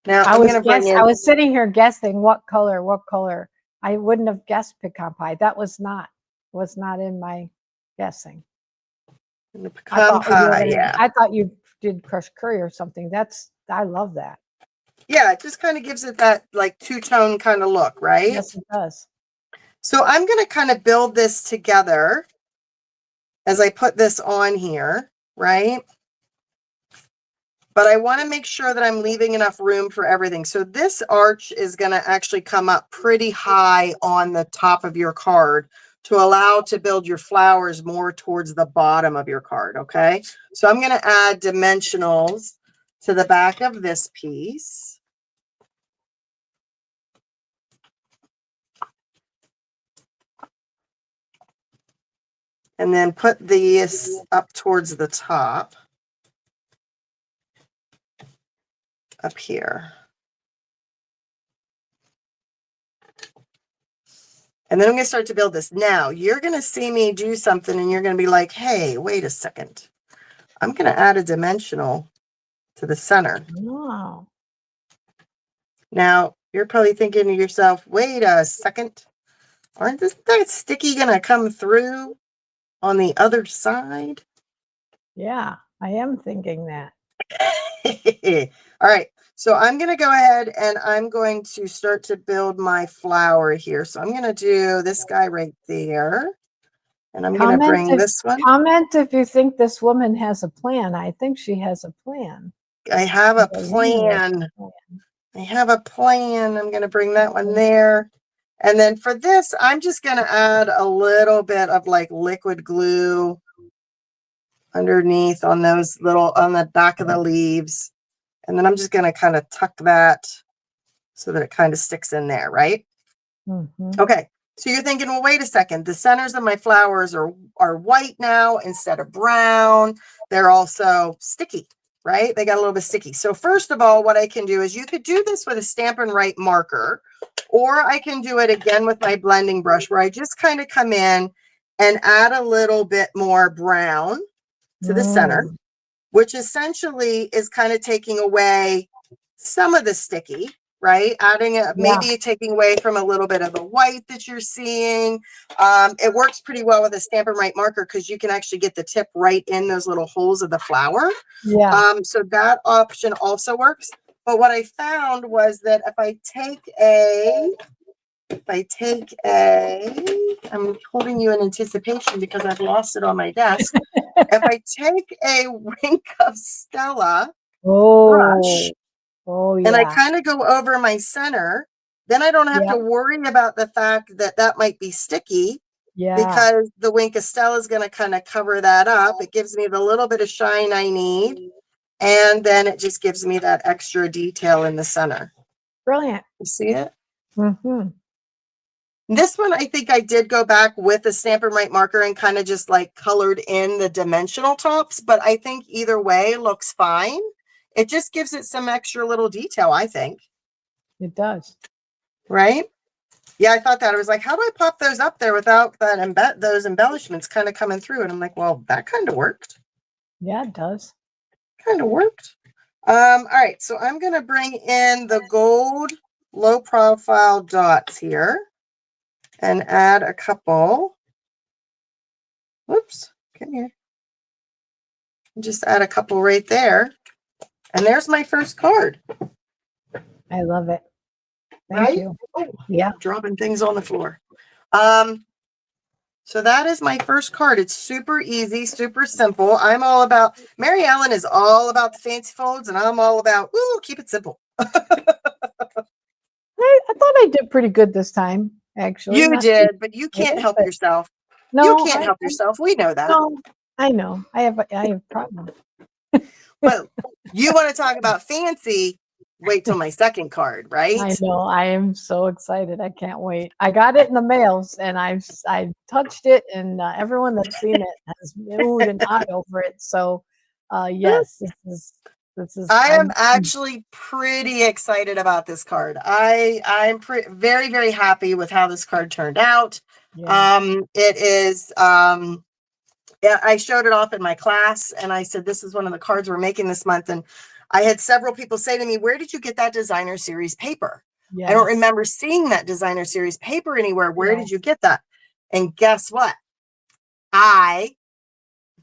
Now I'm going to bring in. I was sitting here guessing what color, what color. I wouldn't have guessed pecan pie. That was not in my guessing. The pecan pie, yeah. I thought you did crushed curry or something. I love that. Yeah, it just kind of gives it that like two-tone kind of look, right? Yes, it does. So I'm going to kind of build this together as I put this on here, right? But I want to make sure that I'm leaving enough room for everything. So this arch is going to actually come up pretty high on the top of your card to allow to build your flowers more towards the bottom of your card, okay? So I'm going to add dimensionals to the back of this piece. And then put these up towards the top, up here. And then I'm going to start to build this. Now, you're going to see me do something and you're going to be like, hey, wait a second. I'm going to add a dimensional to the center. Wow. Now, you're probably thinking to yourself, wait a second. Aren't that sticky going to come through on the other side? Yeah, I am thinking that. All right. So I'm going to go ahead and I'm going to start to build my flower here. So I'm going to do this guy right there. And I'm going to bring this one. Comment if you think this woman has a plan. I think she has a plan. I have a plan. I have a plan. I'm going to bring that one there. And then for this, I'm just going to add a little bit of like liquid glue underneath on those little, on the back of the leaves. And then I'm just going to kind of tuck that so that it kind of sticks in there, right? Mm-hmm. Okay. So you're thinking, well, wait a second. The centers of my flowers are white now instead of brown. They're also sticky, right? They got a little bit sticky. So first of all, what I can do is you could do this with a Stampin' Write marker, or I can do it again with my blending brush where I just kind of come in and add a little bit more brown to the center, which essentially is kind of taking away some of the sticky, right? Adding maybe taking away from a little bit of the white that you're seeing. It works pretty well with a Stampin' Write marker because you can actually get the tip right in those little holes of the flower. Yeah. So that option also works. But what I found was that if I take I'm holding you in anticipation because I've lost it on my desk. If I take a Wink of Stella brush, and I kind of go over my center, then I don't have to worry about the fact that that might be sticky because the Wink of Stella is going to kind of cover that up. It gives me the little bit of shine I need. And then it just gives me that extra detail in the center. Brilliant. You see it? Mm-hmm. This one, I think I did go back with the Stampin' Write marker and kind of just like colored in the dimensional tops. But I think either way looks fine. It just gives it some extra little detail, I think. It does. Right? Yeah, I thought that. I was like, how do I pop those up there without that those embellishments kind of coming through? And I'm like, well, that kind of worked. Yeah, it does. Kind of worked. All right, so I'm going to bring in the gold low profile dots here and add a couple. Whoops, come here. Just add a couple right there. And there's my first card. I love it. Thank you. Oh, yeah. Dropping things on the floor. So that is my first card. It's super easy, super simple. I'm all about, Mary Ellen is all about the fancy folds, and I'm all about, ooh, keep it simple. I did pretty good this time, actually. You Not too did, but you can't excited, help but yourself. You no, can't help yourself. We know that. no, I know. I have problems. But you want to talk about fancy, wait till my second card, right? I know. I am so excited. I can't wait. I got it in the mails, and I touched it, and everyone that's seen it has oohed and ahhed over it. So, yes, this is. I am actually pretty excited about this card. I'm very, very happy with how this card turned out. Yeah. It is yeah, I showed it off in my class and I said, this is one of the cards we're making this month. And I had several people say to me, where did you get that designer series paper? I don't Yes. remember seeing that designer series paper anywhere. Where did Yes. you get that? And guess what? I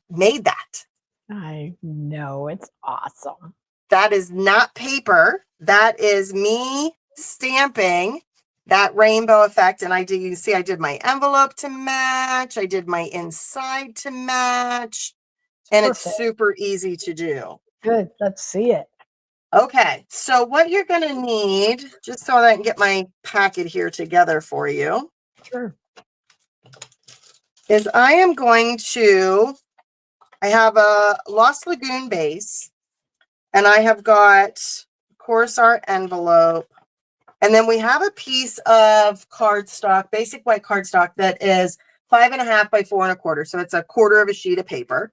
made that. I know. It's awesome. That is not paper. That is me stamping that rainbow effect. And I did, you can see I did my envelope to match. I did my inside to match. And it's Perfect. super easy to do. Good. Let's see it. Okay, so what you're going to need, just so that I can get my packet here together for you, Sure. is I am going to, I have a Lost Lagoon base, and I have got, of course, our envelope. And then we have a piece of cardstock, basic white cardstock that is 5.5 by 4.25. So it's a quarter of a sheet of paper.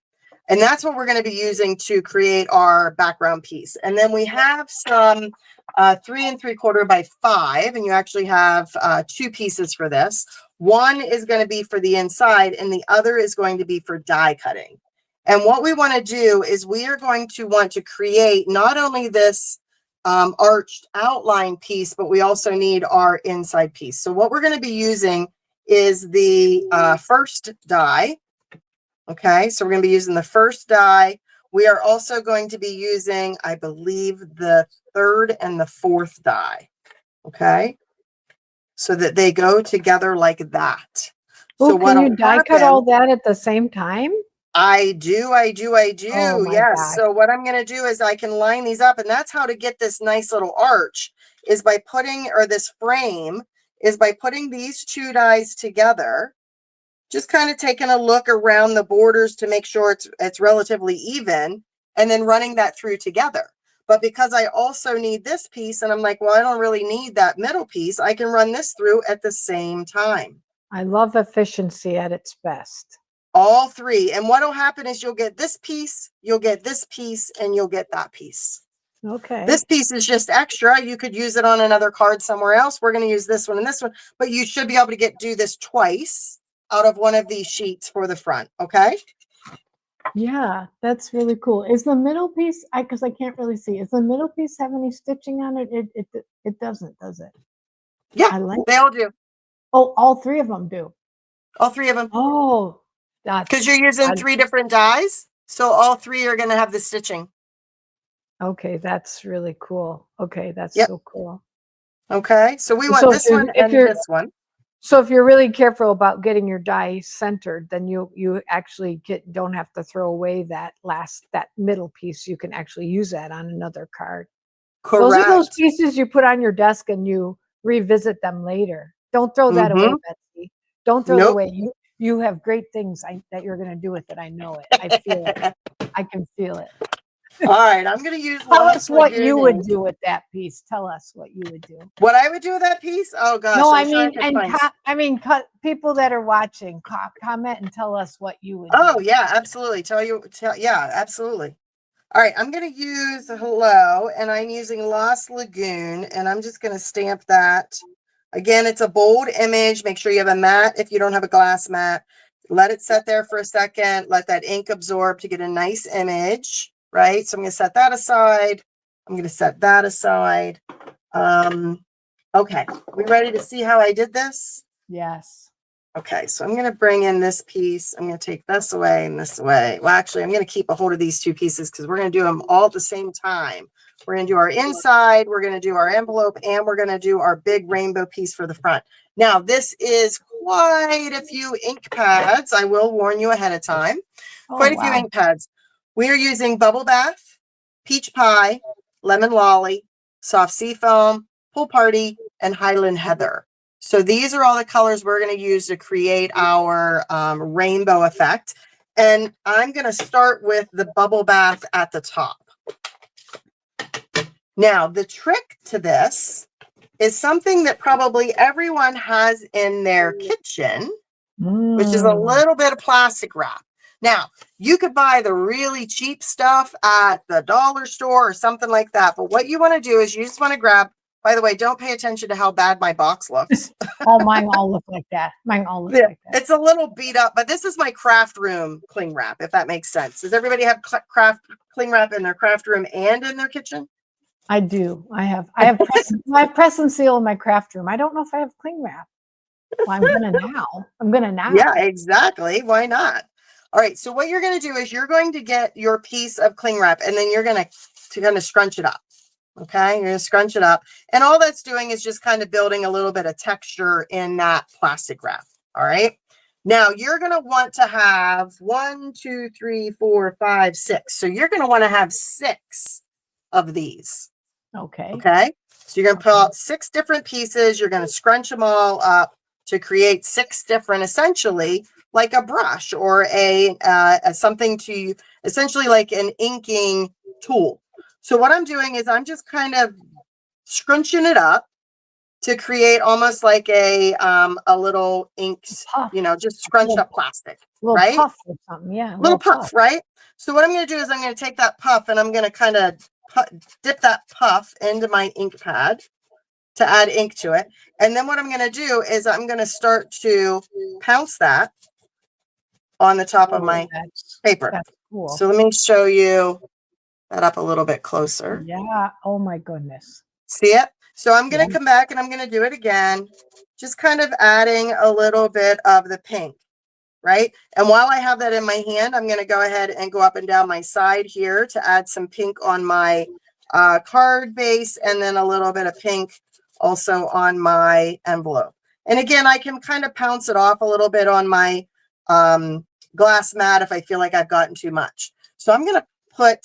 And that's what we're going to be using to create our background piece. And then we have some 3 3/4 by 5. And you actually have 2 pieces for this. One is going to be for the inside and the other is going to be for die cutting. And what we want to do is we are going to want to create not only this arched outline piece, but we also need our inside piece. So what we're going to be using is the first die. Okay, so we're going to be using the first die. We are also going to be using, I believe, the third and the fourth die. Okay, so that they go together like that. Oh, So can you die cut all that at the same time? I do. Oh my Yes. gosh. So what I'm going to do is I can line these up, and that's how to get this nice little arch is by putting, or this frame is by putting these 2 dies together, just kind of taking a look around the borders to make sure it's relatively even, and then running that through together. But because I also need this piece, and I'm like, well, I don't really need that middle piece, I can run this through at the same time. I love efficiency at its best. All 3. And what will happen is you'll get this piece, you'll get this piece, and you'll get that piece. Okay. This piece is just extra. You could use it on another card somewhere else. We're going to use this one and this one, but you should be able to do this twice out of one of these sheets for the front. Okay. Yeah, that's really cool. Is the middle piece, because I can't really see, is the middle piece have any stitching on it? It doesn't, does it? Yeah, I like they all do. Oh, all 3 of them do. All 3 of them. Oh, because you're using 3 different dies. So all 3 are going to have the stitching. Okay, that's really cool. Okay, that's so cool. Okay, so we want this one and this one. So if you're really careful about getting your die centered, then you actually don't have to throw away that middle piece. You can actually use that on another card. Correct. Those are those pieces you put on your desk and you revisit them later. Don't throw that away, Betsy. Don't throw it away. You have great things that you're going to do with it. I know it. I feel it. I can feel it. All right, I'm going to use. Tell us what you would do with that piece. Tell us what you would do. What I would do with that piece? Oh gosh. No, I mean, people that are watching, comment and tell us what you would do. Oh yeah, absolutely. Yeah, absolutely. All right, I'm going to use hello, and I'm using Lost Lagoon, and I'm just going to stamp that. Again, it's a bold image. Make sure you have a mat if you don't have a glass mat. Let it set there for a second. Let that ink absorb to get a nice image, right? So I'm going to set that aside. I'm going to set that aside. Okay, we ready to see how I did this? Yes. Okay, so I'm going to bring in this piece. I'm going to take this away and this away. Well, actually, I'm going to keep a hold of these 2 pieces because we're going to do them all at the same time. We're going to do our inside, we're going to do our envelope, and we're going to do our big rainbow piece for the front. Now, this is quite a few ink pads. I will warn you ahead of time. Quite a few ink pads. We are using Bubble Bath, Peach Pie, Lemon Lolly, Soft Sea Foam, Pool Party, and Highland Heather. So these are all the colors we're going to use to create our rainbow effect. And I'm going to start with the bubble bath at the top. Now, the trick to this is something that probably everyone has in their kitchen, which is a little bit of plastic wrap. Now, you could buy the really cheap stuff at the dollar store or something like that. But what you want to do is you just want to grab, by the way, don't pay attention to how bad my box looks. Oh, mine all look like that. Mine all look like that. It's a little beat up, but this is my craft room cling wrap, if that makes sense. Does everybody have craft cling wrap in their craft room and in their kitchen? I do. I have press and seal in my craft room. I don't know if I have cling wrap. Well, I'm gonna now. Yeah, exactly. Why not? All right. So what you're going to do is you're going to get your piece of cling wrap and then you're going to kind of scrunch it up. Okay. You're going to scrunch it up. And all that's doing is just kind of building a little bit of texture in that plastic wrap. All right. Now you're going to want to have 1, 2, 3, 4, 5, 6. So you're going to want to have 6 of these. Okay. Okay. So you're going to pull out 6 different pieces. You're going to scrunch them all up to create 6 different, essentially like a brush or a something to essentially like an inking tool. So what I'm doing is I'm just kind of scrunching it up to create almost like a little ink, Puff. you know, just scrunched up plastic, Little right? puff or something. Yeah. Little puff, right? So what I'm going to do is I'm going to take that puff and I'm going to kind of dip that puff into my ink pad to add ink to it. And then what I'm going to do is I'm going to start to pounce that on the top of my paper. That's cool. So let me show you that up a little bit closer. Yeah. Oh my goodness. See it? So I'm going to come back and I'm going to do it again, just kind of adding a little bit of the pink, right? And while I have that in my hand, I'm going to go ahead and go up and down my side here to add some pink on my card base and then a little bit of pink also on my envelope. And again, I can kind of pounce it off a little bit on my glass mat if I feel like I've gotten too much. So I'm going to put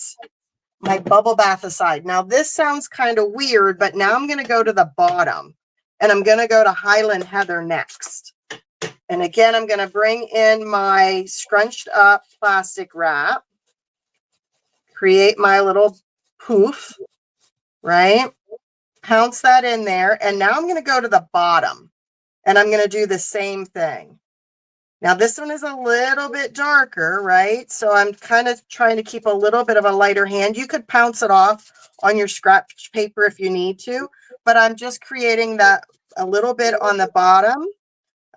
my bubble bath aside. Now this sounds kind of weird, but now I'm going to go to the bottom and I'm going to go to Highland Heather next. And again, I'm going to bring in my scrunched up plastic wrap, create my little poof, right? Pounce that in there. And now I'm going to go to the bottom and I'm going to do the same thing. Now this one is a little bit darker, right? So I'm kind of trying to keep a little bit of a lighter hand. You could pounce it off on your scratch paper if you need to, but I'm just creating that a little bit on the bottom.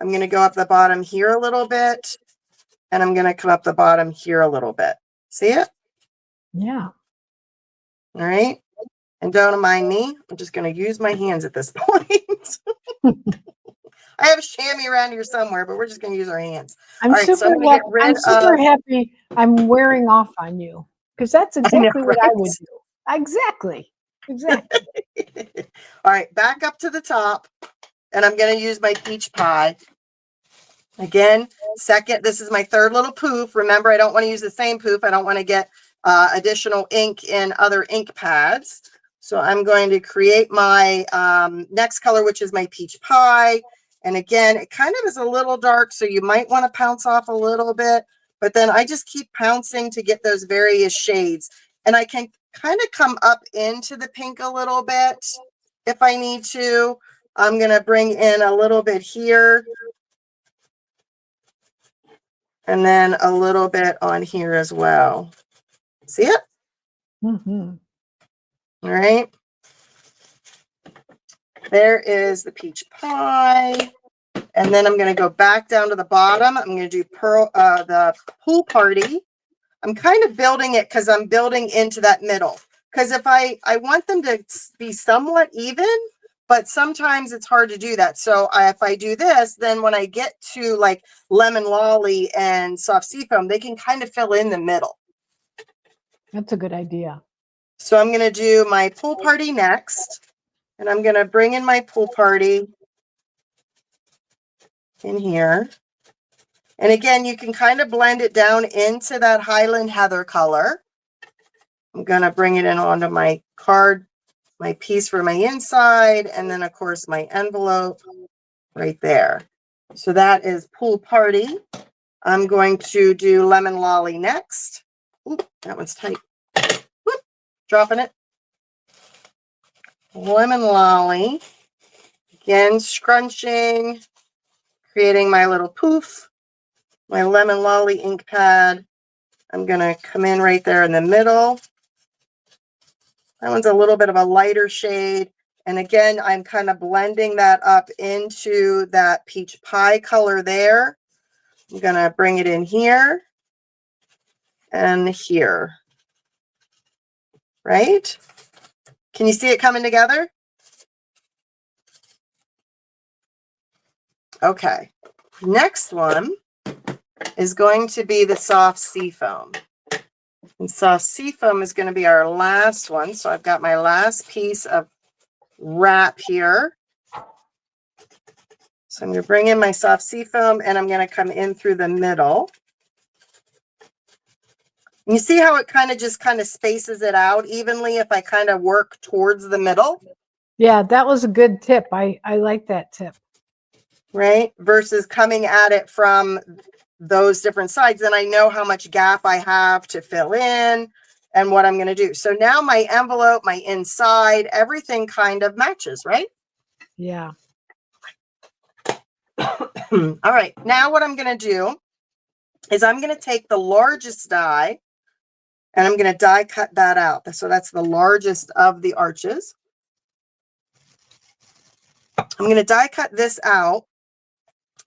I'm going to go up the bottom here a little bit, and I'm going to come up the bottom here a little bit. See it? Yeah. All right. And don't mind me. I'm just going to use my hands at this point. I have a chamois around here somewhere, but we're just going to use our hands. I'm super happy I'm wearing off on you because that's exactly what I would do. Exactly. All right, back up to the top, and I'm going to use my peach pie. Again, this is my third little poof. Remember, I don't want to use the same poof. I don't want to get additional ink in other ink pads. So I'm going to create my next color, which is my peach pie. And again, it kind of is a little dark, so you might want to pounce off a little bit, but then I just keep pouncing to get those various shades. And I can kind of come up into the pink a little bit if I need to. I'm going to bring in a little bit here. And then a little bit on here as well. See it? Mm-hmm. All right. There is the peach pie. And then I'm going to go back down to the bottom. I'm going to do the pool party. I'm kind of building it because I'm building into that middle. Because if I want them to be somewhat even, but sometimes it's hard to do that. So if I do this, then when I get to like lemon lolly and soft seafoam, they can kind of fill in the middle. That's a good idea. So I'm going to do my pool party next. And I'm going to bring in my pool party in here. And again, you can kind of blend it down into that Highland Heather color. I'm going to bring it in onto my card, my piece for my inside, and then of course my envelope right there. So that is Pool Party. I'm going to do Lemon Lolly next. Oop, that one's tight. Whoop, dropping it. Lemon Lolly. Again, scrunching, creating my little poof, my Lemon Lolly ink pad. I'm going to come in right there in the middle. That one's a little bit of a lighter shade. And again, I'm kind of blending that up into that peach pie color there. I'm going to bring it in here and here. Right? Can you see it coming together? Okay. Next one is going to be the soft sea foam. And soft sea foam is going to be our last one. So I've got my last piece of wrap here. So I'm going to bring in my soft sea foam and I'm going to come in through the middle. You see how it kind of spaces it out evenly if I kind of work towards the middle? Yeah, that was a good tip. I like that tip. Right? Versus coming at it from those different sides. Then I know how much gap I have to fill in and what I'm going to do. So now my envelope, my inside, everything kind of matches, right? Yeah. All right. Now what I'm going to do is I'm going to take the largest die and I'm going to die cut that out. So that's the largest of the arches. I'm going to die cut this out.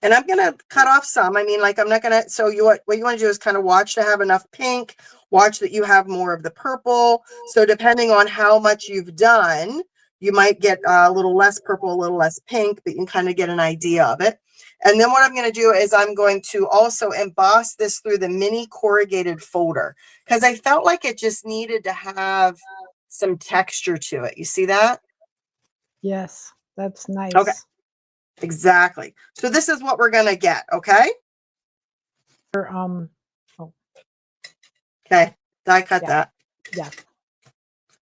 And I'm going to cut off some. I mean, like, I'm not going to, so what you want to do is kind of watch to have enough pink, watch that you have more of the purple. So depending on how much you've done, you might get a little less purple, a little less pink, but you can kind of get an idea of it. And then what I'm going to do is I'm going to also emboss this through the mini corrugated folder because I felt like it just needed to have some texture to it. You see that? Yes, that's nice. Okay. Exactly. So this is what we're going to get. Okay. Oh. Okay. Die cut that. Yeah.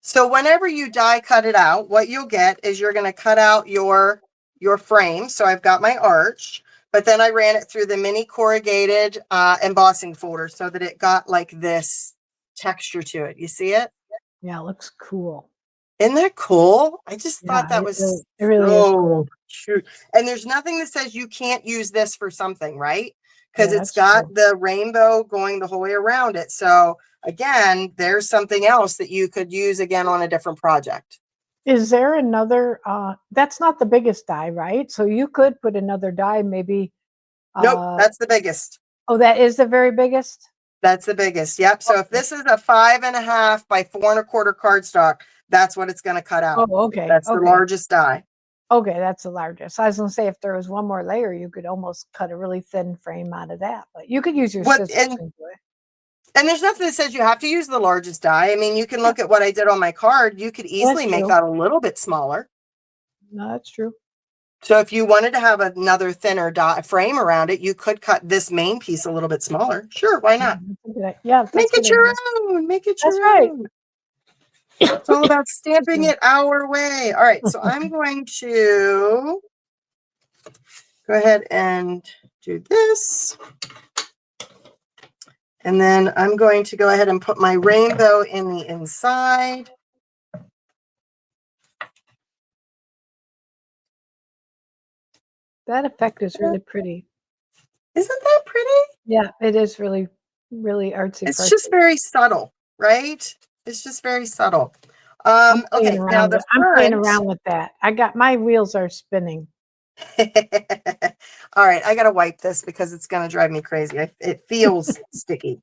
So whenever you die cut it out, what you'll get is you're going to cut out your frame. So I've got my arch, but then I ran it through the mini corrugated embossing folder so that it got like this texture to it. You see it? Yeah, it looks cool. Isn't that cool? I just thought that was it really is cool. true. And there's nothing that says you can't use this for something, right? Because Yeah, it's that's got true. the rainbow going the whole way around it. So again, there's something else that you could use again on a different project. Is there another, that's not the biggest die, right? So you could put another die maybe. Nope, that's the biggest. Oh, that is the very biggest? That's the biggest. Yep. So if this is a 5.5 by 4 1/4 cardstock, that's what it's going to cut out. Oh, okay. That's the largest die. Okay, that's the largest. I was going to say if there was one more layer, you could almost cut a really thin frame out of that. But you could use your scissors into it. And there's nothing that says you have to use the largest die. I mean, you can look at what I did on my card. You could easily make that a little bit smaller. No, that's true. So if you wanted to have another thinner die frame around it, you could cut this main piece a little bit smaller. Sure, why not? Yeah, make it your own. Make it your own. It's all about stamping it our way. All right, so I'm going to go ahead and do this. And then I'm going to go ahead and put my rainbow in the inside. That effect is really pretty. Isn't that pretty? Yeah, it is really, really artsy. It's just very subtle, right? It's just very subtle. Okay, now the I'm playing front. around with that. I got my wheels are spinning. All right, I gotta wipe this because it's gonna drive me crazy. It feels sticky.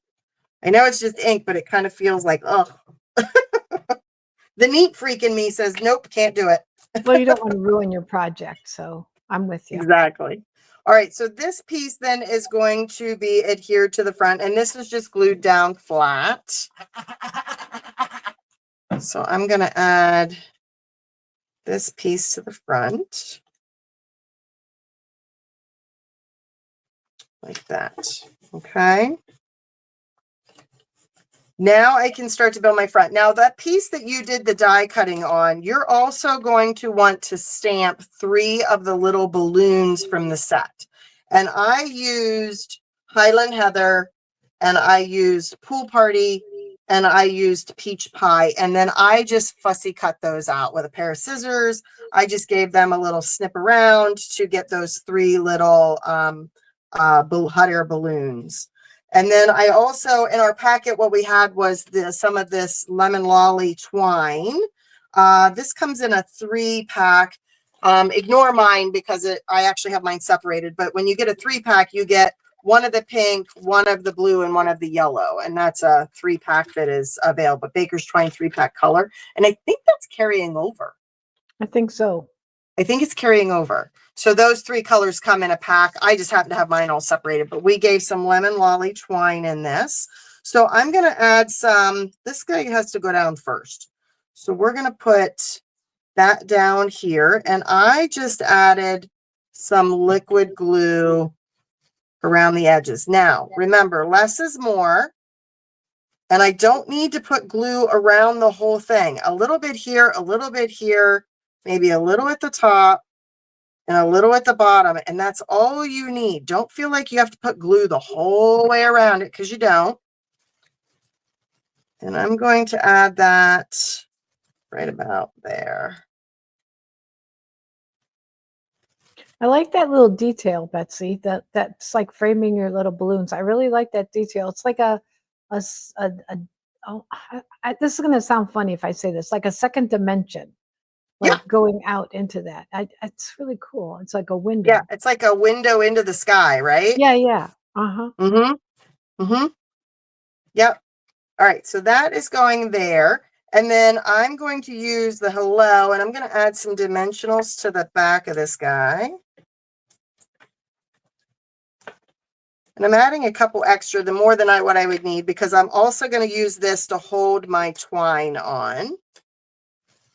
I know it's just ink, but it kind of feels like, ugh. The neat freak in me says, nope, can't do it. Well, you don't want to ruin your project, so I'm with you. Exactly. All right, so this piece then is going to be adhered to the front, and this is just glued down flat. So I'm going to add this piece to the front. Like that. Okay. Now I can start to build my front. Now that piece that you did the die cutting on, you're also going to want to stamp 3 of the little balloons from the set. And I used Highland Heather, and I used Pool Party, and I used Peach Pie. And then I just fussy cut those out with a pair of scissors. I just gave them a little snip around to get those 3 little hot air balloons. And then I also, in our packet, what we had was some of this lemon lolly twine. This comes in a 3-pack. Ignore mine because I actually have mine separated. But when you get a 3-pack, you get one of the pink, one of the blue, and one of the yellow. And that's a 3-pack that is available. Baker's Twine 3-pack color. And I think that's carrying over. I think so. I think it's carrying over. So those 3 colors come in a pack. I just happen to have mine all separated, but we gave some lemon lolly twine in this. So I'm going to add some, this guy has to go down first. So we're going to put that down here. And I just added some liquid glue around the edges. Now, remember, less is more. And I don't need to put glue around the whole thing. A little bit here, maybe a little at the top, and a little at the bottom, and that's all you need. Don't feel like you have to put glue the whole way around it because you don't. And I'm going to add that right about there. I like that little detail, Betsy. That's like framing your little balloons. I really like that detail. It's like a oh, this is going to sound funny if I say this, like a second dimension, like Yeah. going out into that. It's really cool. It's like a window. Yeah, it's like a window into the sky, right? Yeah, yeah. Uh-huh. Mm-hmm. Mm-hmm. Yep. All right, so that is going there. And then I'm going to use the hello, and I'm going to add some dimensionals to the back of this guy. And I'm adding a couple extra, the more than what I would need, because I'm also going to use this to hold my twine on.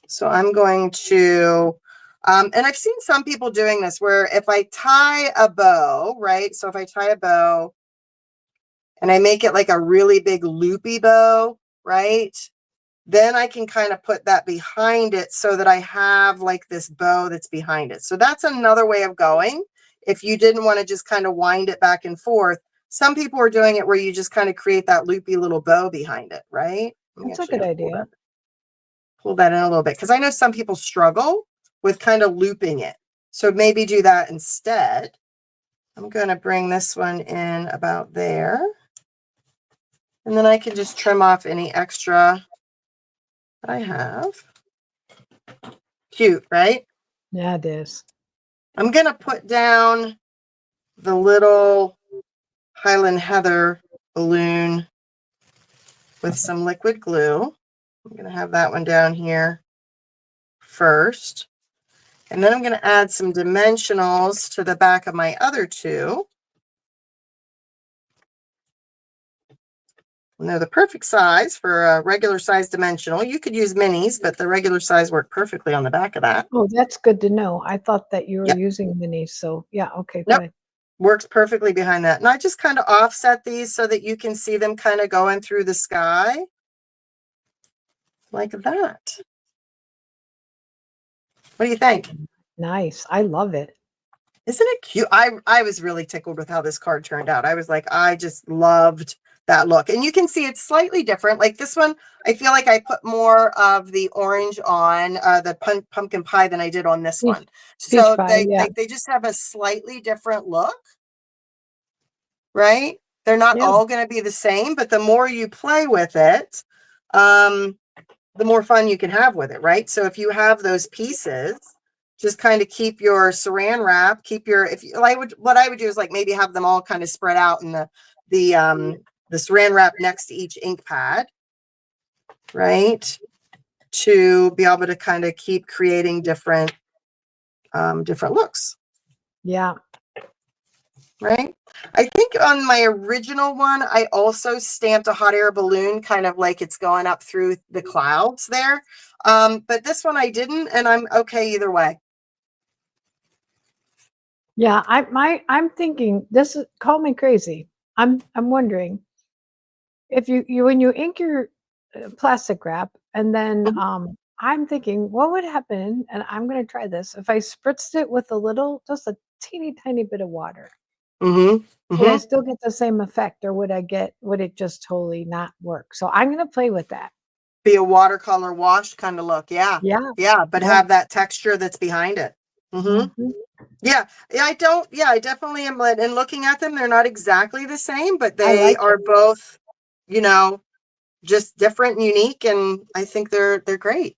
So I'm going to, and I've seen some people doing this where if I tie a bow, right? So if I tie a bow and I make it like a really big loopy bow, right? Then I can kind of put that behind it so that I have like this bow that's behind it. So that's another way of going. If you didn't want to just kind of wind it back and forth, some people are doing it where you just kind of create that loopy little bow behind it, right? That's a good idea. Pull that in a little bit because I know some people struggle with kind of looping it. So maybe do that instead. I'm going to bring this one in about there. And then I can just trim off any extra that I have. Cute, right? Yeah, it is. I'm going to put down the little Highland Heather balloon with some liquid glue. I'm going to have that one down here first. And then I'm going to add some dimensionals to the back of my other 2. And they're the perfect size for a regular size dimensional. You could use minis, but the regular size worked perfectly on the back of that. Oh, that's good to know. I thought that you were using minis. So yeah, okay, Nope. good. Works perfectly behind that. And I just kind of offset these so that you can see them kind of going through the sky like that. What do you think? Nice. I love it. Isn't it cute? I was really tickled with how this card turned out. I was like, I just loved that look. And you can see it's slightly different. Like this one, I feel like I put more of the orange on the pumpkin pie than I did on this one. So pie, they just have a slightly different look, right? They're not all going to be the same, but the more you play with it, the more fun you can have with it, right? So if you have those pieces, just kind of keep your saran wrap, what I would do is like maybe have them all kind of spread out in the saran wrap next to each ink pad, right? To be able to kind of keep creating different looks. Yeah. Right. I think on my original one, I also stamped a hot air balloon kind of like it's going up through the clouds there. But this one I didn't, and I'm okay either way. Yeah, I'm thinking this is, call me crazy. I'm wondering, if you when you ink your plastic wrap, and then Mhm, I'm thinking, what would happen? And I'm going to try this if I spritzed it with a little, just a teeny tiny bit of water. mhm, Would I mhm. still get the same effect, or would it just totally not work? So I'm going to play with that. Be a watercolor wash kind of look. Yeah. Yeah. Yeah, but Yeah. have that texture that's behind it. Mhm. Hmm. Yeah. Yeah, I don't, yeah, I definitely am, and looking at them, they're not exactly the same, but I they like are it. both, you know, just different and unique, and I think they're great.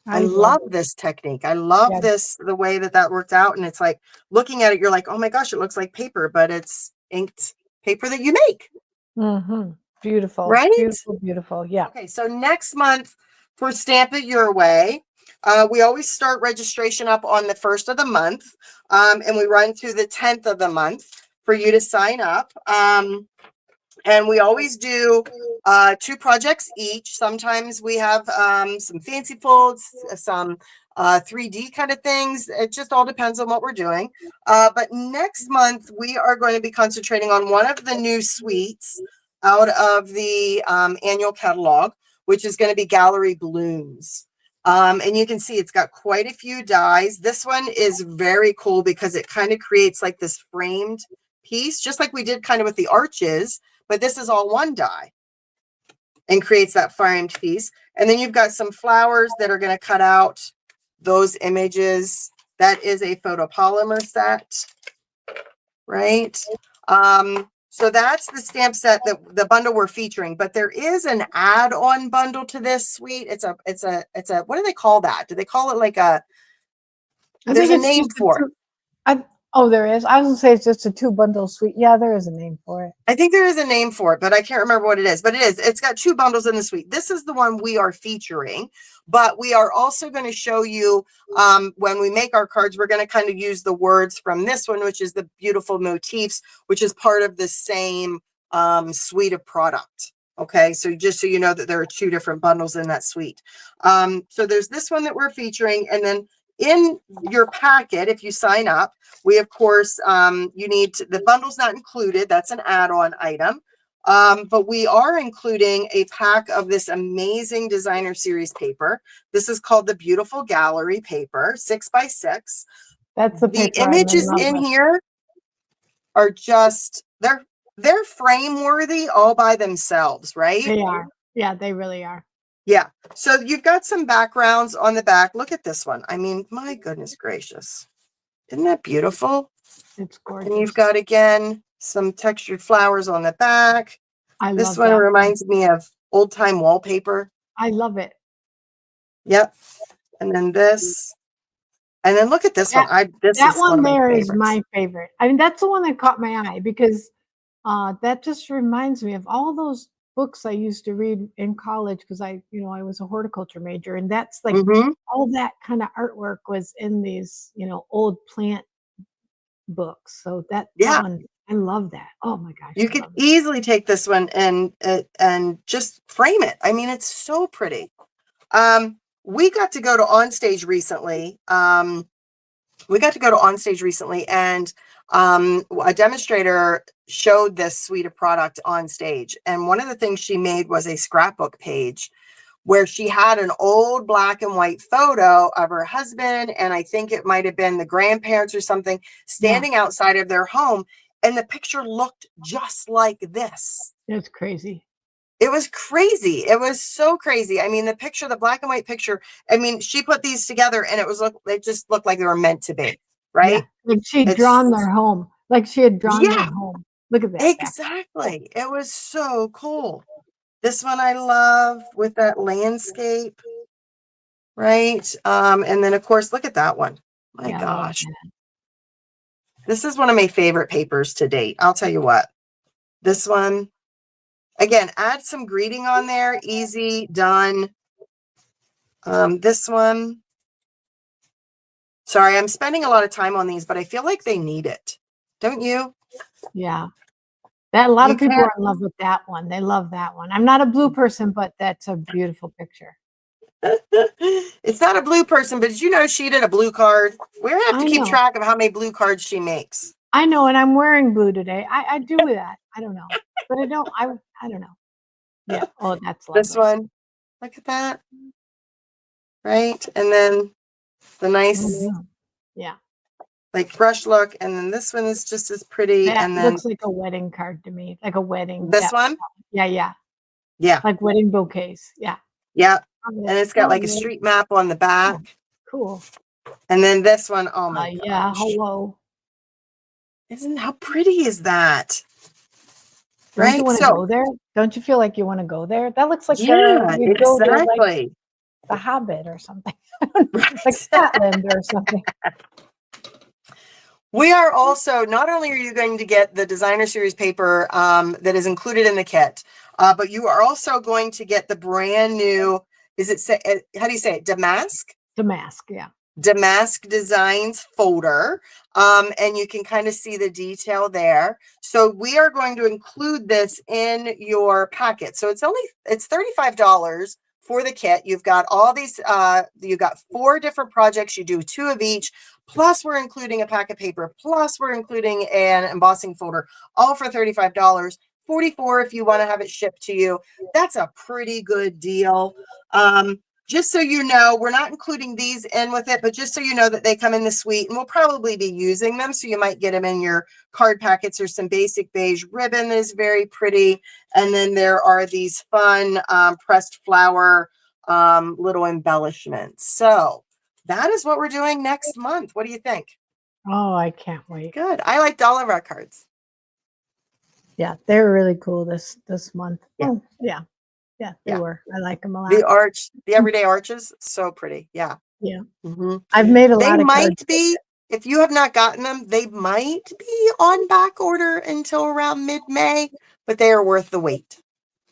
I I love love it. this technique. I love Yeah. this, the way that that worked out. And it's like looking at it, you're like, oh my gosh, it looks like paper, but it's inked paper that you make, Hmm. Beautiful. right? Beautiful. Beautiful. Yeah. Okay, so next month for Stamp It Your Way, we always start registration up on the 1st of the month, and we run through the 10th of the month for you to sign up. And we always do 2 projects each. Sometimes we have some fancy folds, some 3D kind of things. It just all depends on what we're doing. But next month, we are going to be concentrating on one of the new suites out of the annual catalog, which is going to be Gallery Blooms. And you can see it's got quite a few dies. This one is very cool because it kind of creates like this framed piece, just like we did kind of with the arches, but this is all one die and creates that framed piece. And then you've got some flowers that are going to cut out those images. That is a photopolymer set, right? So that's the stamp set, that the bundle we're featuring, but there is an add-on bundle to this suite. It's a, what do they call that? Do they call it like a, I there's think a it's name just a for it. two. Oh, there is. I was gonna say it's just a two bundle suite. Yeah, there is a name for it. I think there is a name for it, but I can't remember what it is. But it is. It's got 2 bundles in the suite. This is the one we are featuring, but we are also going to show you when we make our cards, we're going to kind of use the words from this one, which is the beautiful motifs, which is part of the same suite of product. Okay, so just so you know that there are 2 different bundles in that suite. So there's this one that we're featuring, and then in your packet, if you sign up, we, of course, you need to, the bundle's not included. That's an add-on item. But we are including a pack of this amazing designer series paper. This is called the Beautiful Gallery paper, 6x6. That's the The paper I'm in images love in with. here are just, they're frame worthy all by themselves, right? They are. Yeah, they really are. Yeah. So you've got some backgrounds on the back. Look at this one. I mean, my goodness gracious. Isn't that beautiful? It's And you've gorgeous. got, again, some textured flowers on the back. I This love one that one. reminds me of old time wallpaper. I love it. Yep. And then this. And then look at this one. That This that is one one of my there is favorites. my favorite. I mean, that's the one that caught my eye because that just reminds me of all those books I used to read in college because I was a horticulture major, and that's like Mm-hmm. all that kind of artwork was in these, old plant books. So that Yeah. one, I love that. Oh my gosh, You I could love it. easily take this one and just frame it. I mean, it's so pretty. We got to go to Onstage recently. And a demonstrator showed this suite of product on stage. And one of the things she made was a scrapbook page where she had an old black and white photo of her husband, and I think it might have been the grandparents or something, Yeah, standing outside of their home. And the picture looked just like this. that's crazy. It was crazy. It was so crazy. I mean, the picture, the black and white picture, I mean, she put these together and it just looked like they were meant to be, Yeah, right? like she'd drawn It's, their home, like she had drawn their yeah, home. Look at that back. exactly. It was so cool. This one I love with that landscape, right? And then of course, look at that one. My Yeah, I love gosh. that. This is one of my favorite papers to date. I'll tell you what. This one, again, add some greeting on there. Easy, done. This one. Sorry, I'm spending a lot of time on these, but I feel like they need it. Don't you? Yeah. That a lot You of people can't. are in love with that one. They love that one. I'm not a blue person, but that's a beautiful picture. It's not a blue person, but did you know she did a blue card? We have to I keep know. track of how many blue cards she makes. I know, and I'm wearing blue today. I do that. I don't know. But I don't know. Yeah. Oh, that's lovely. This one, look at that. Right? And then the nice Yeah. like brush look. And then this one is just as pretty. That And then looks like a wedding card to me, like a wedding. this Yeah. one. Yeah. Yeah. Yeah. Like wedding bouquets. Yeah. Yeah. Love And it. it's got Love like a it. street map on the Oh, back. cool. And then this one, oh my Yeah. gosh. Hello. How pretty is that? Don't you Right? want to So go there? Don't you feel like you want to go there? That looks like yeah, you go to like exactly. The Hobbit or something, like Right. Scotland or something. We are also, not only are you going to get the designer series paper that is included in the kit, but you are also going to get the brand new, how do you say it? Damask? Damask, yeah. Damask Designs folder. And you can kind of see the detail there. So we are going to include this in your packet. So it's $35 for the kit. You've got all these, you've got 4 different projects. You do 2 of each, plus we're including a pack of paper, plus we're including an embossing folder, all for $35. $44 if you want to have it shipped to you. That's a pretty good deal. Just so you know, we're not including these in with it, but just so you know that they come in the suite, and we'll probably be using them. So you might get them in your card packets. There's some basic beige ribbon that is very pretty. And then there are these fun pressed flower little embellishments. So that is what we're doing next month. What do you think? Oh, I can't wait. Good. I liked all of our cards. Yeah, they're really cool this month. Yeah. Oh, yeah. Yeah, they were. I like them a lot. The everyday arches, so pretty. Yeah. Yeah. Mm-hmm. I've made a They lot of might cards. be, if you have not gotten them, they might be on back order until around mid-May, but they are worth the wait.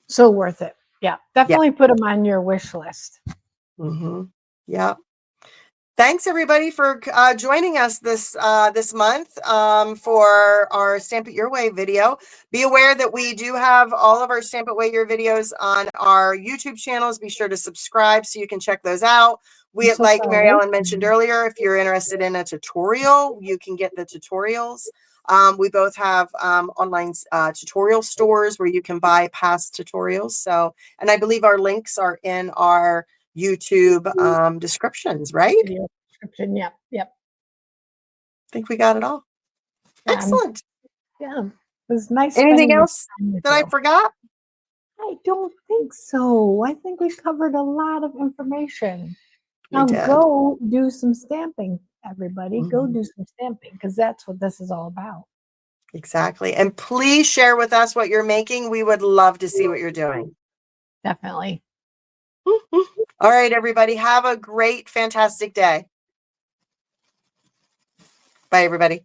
So worth it. Yeah, definitely put them on your wish list. Mm-hmm. Yeah. Thanks everybody for joining us this month for our Stamp It Your Way video. Be aware that we do have all of our Stamp It Way Your videos on our YouTube channels. Be sure to subscribe so you can check those out. Like Mary Ellen mentioned earlier, if you're interested in a tutorial, you can get the tutorials. We both have online tutorial stores where you can buy past tutorials. So, and I believe our links are in our YouTube descriptions, right? Video description. Yep. Yep. I think we got it all. Excellent. Yeah. It was nice. Anything else that I forgot? I don't think so. I think we covered a lot of information. We Now did. go do some stamping, everybody. Go Mm-hmm. do some stamping because that's what this is all about. Exactly. And please share with us what you're making. We would love to see what you're doing. Definitely. All right, everybody. Have a great, fantastic day. Bye, everybody.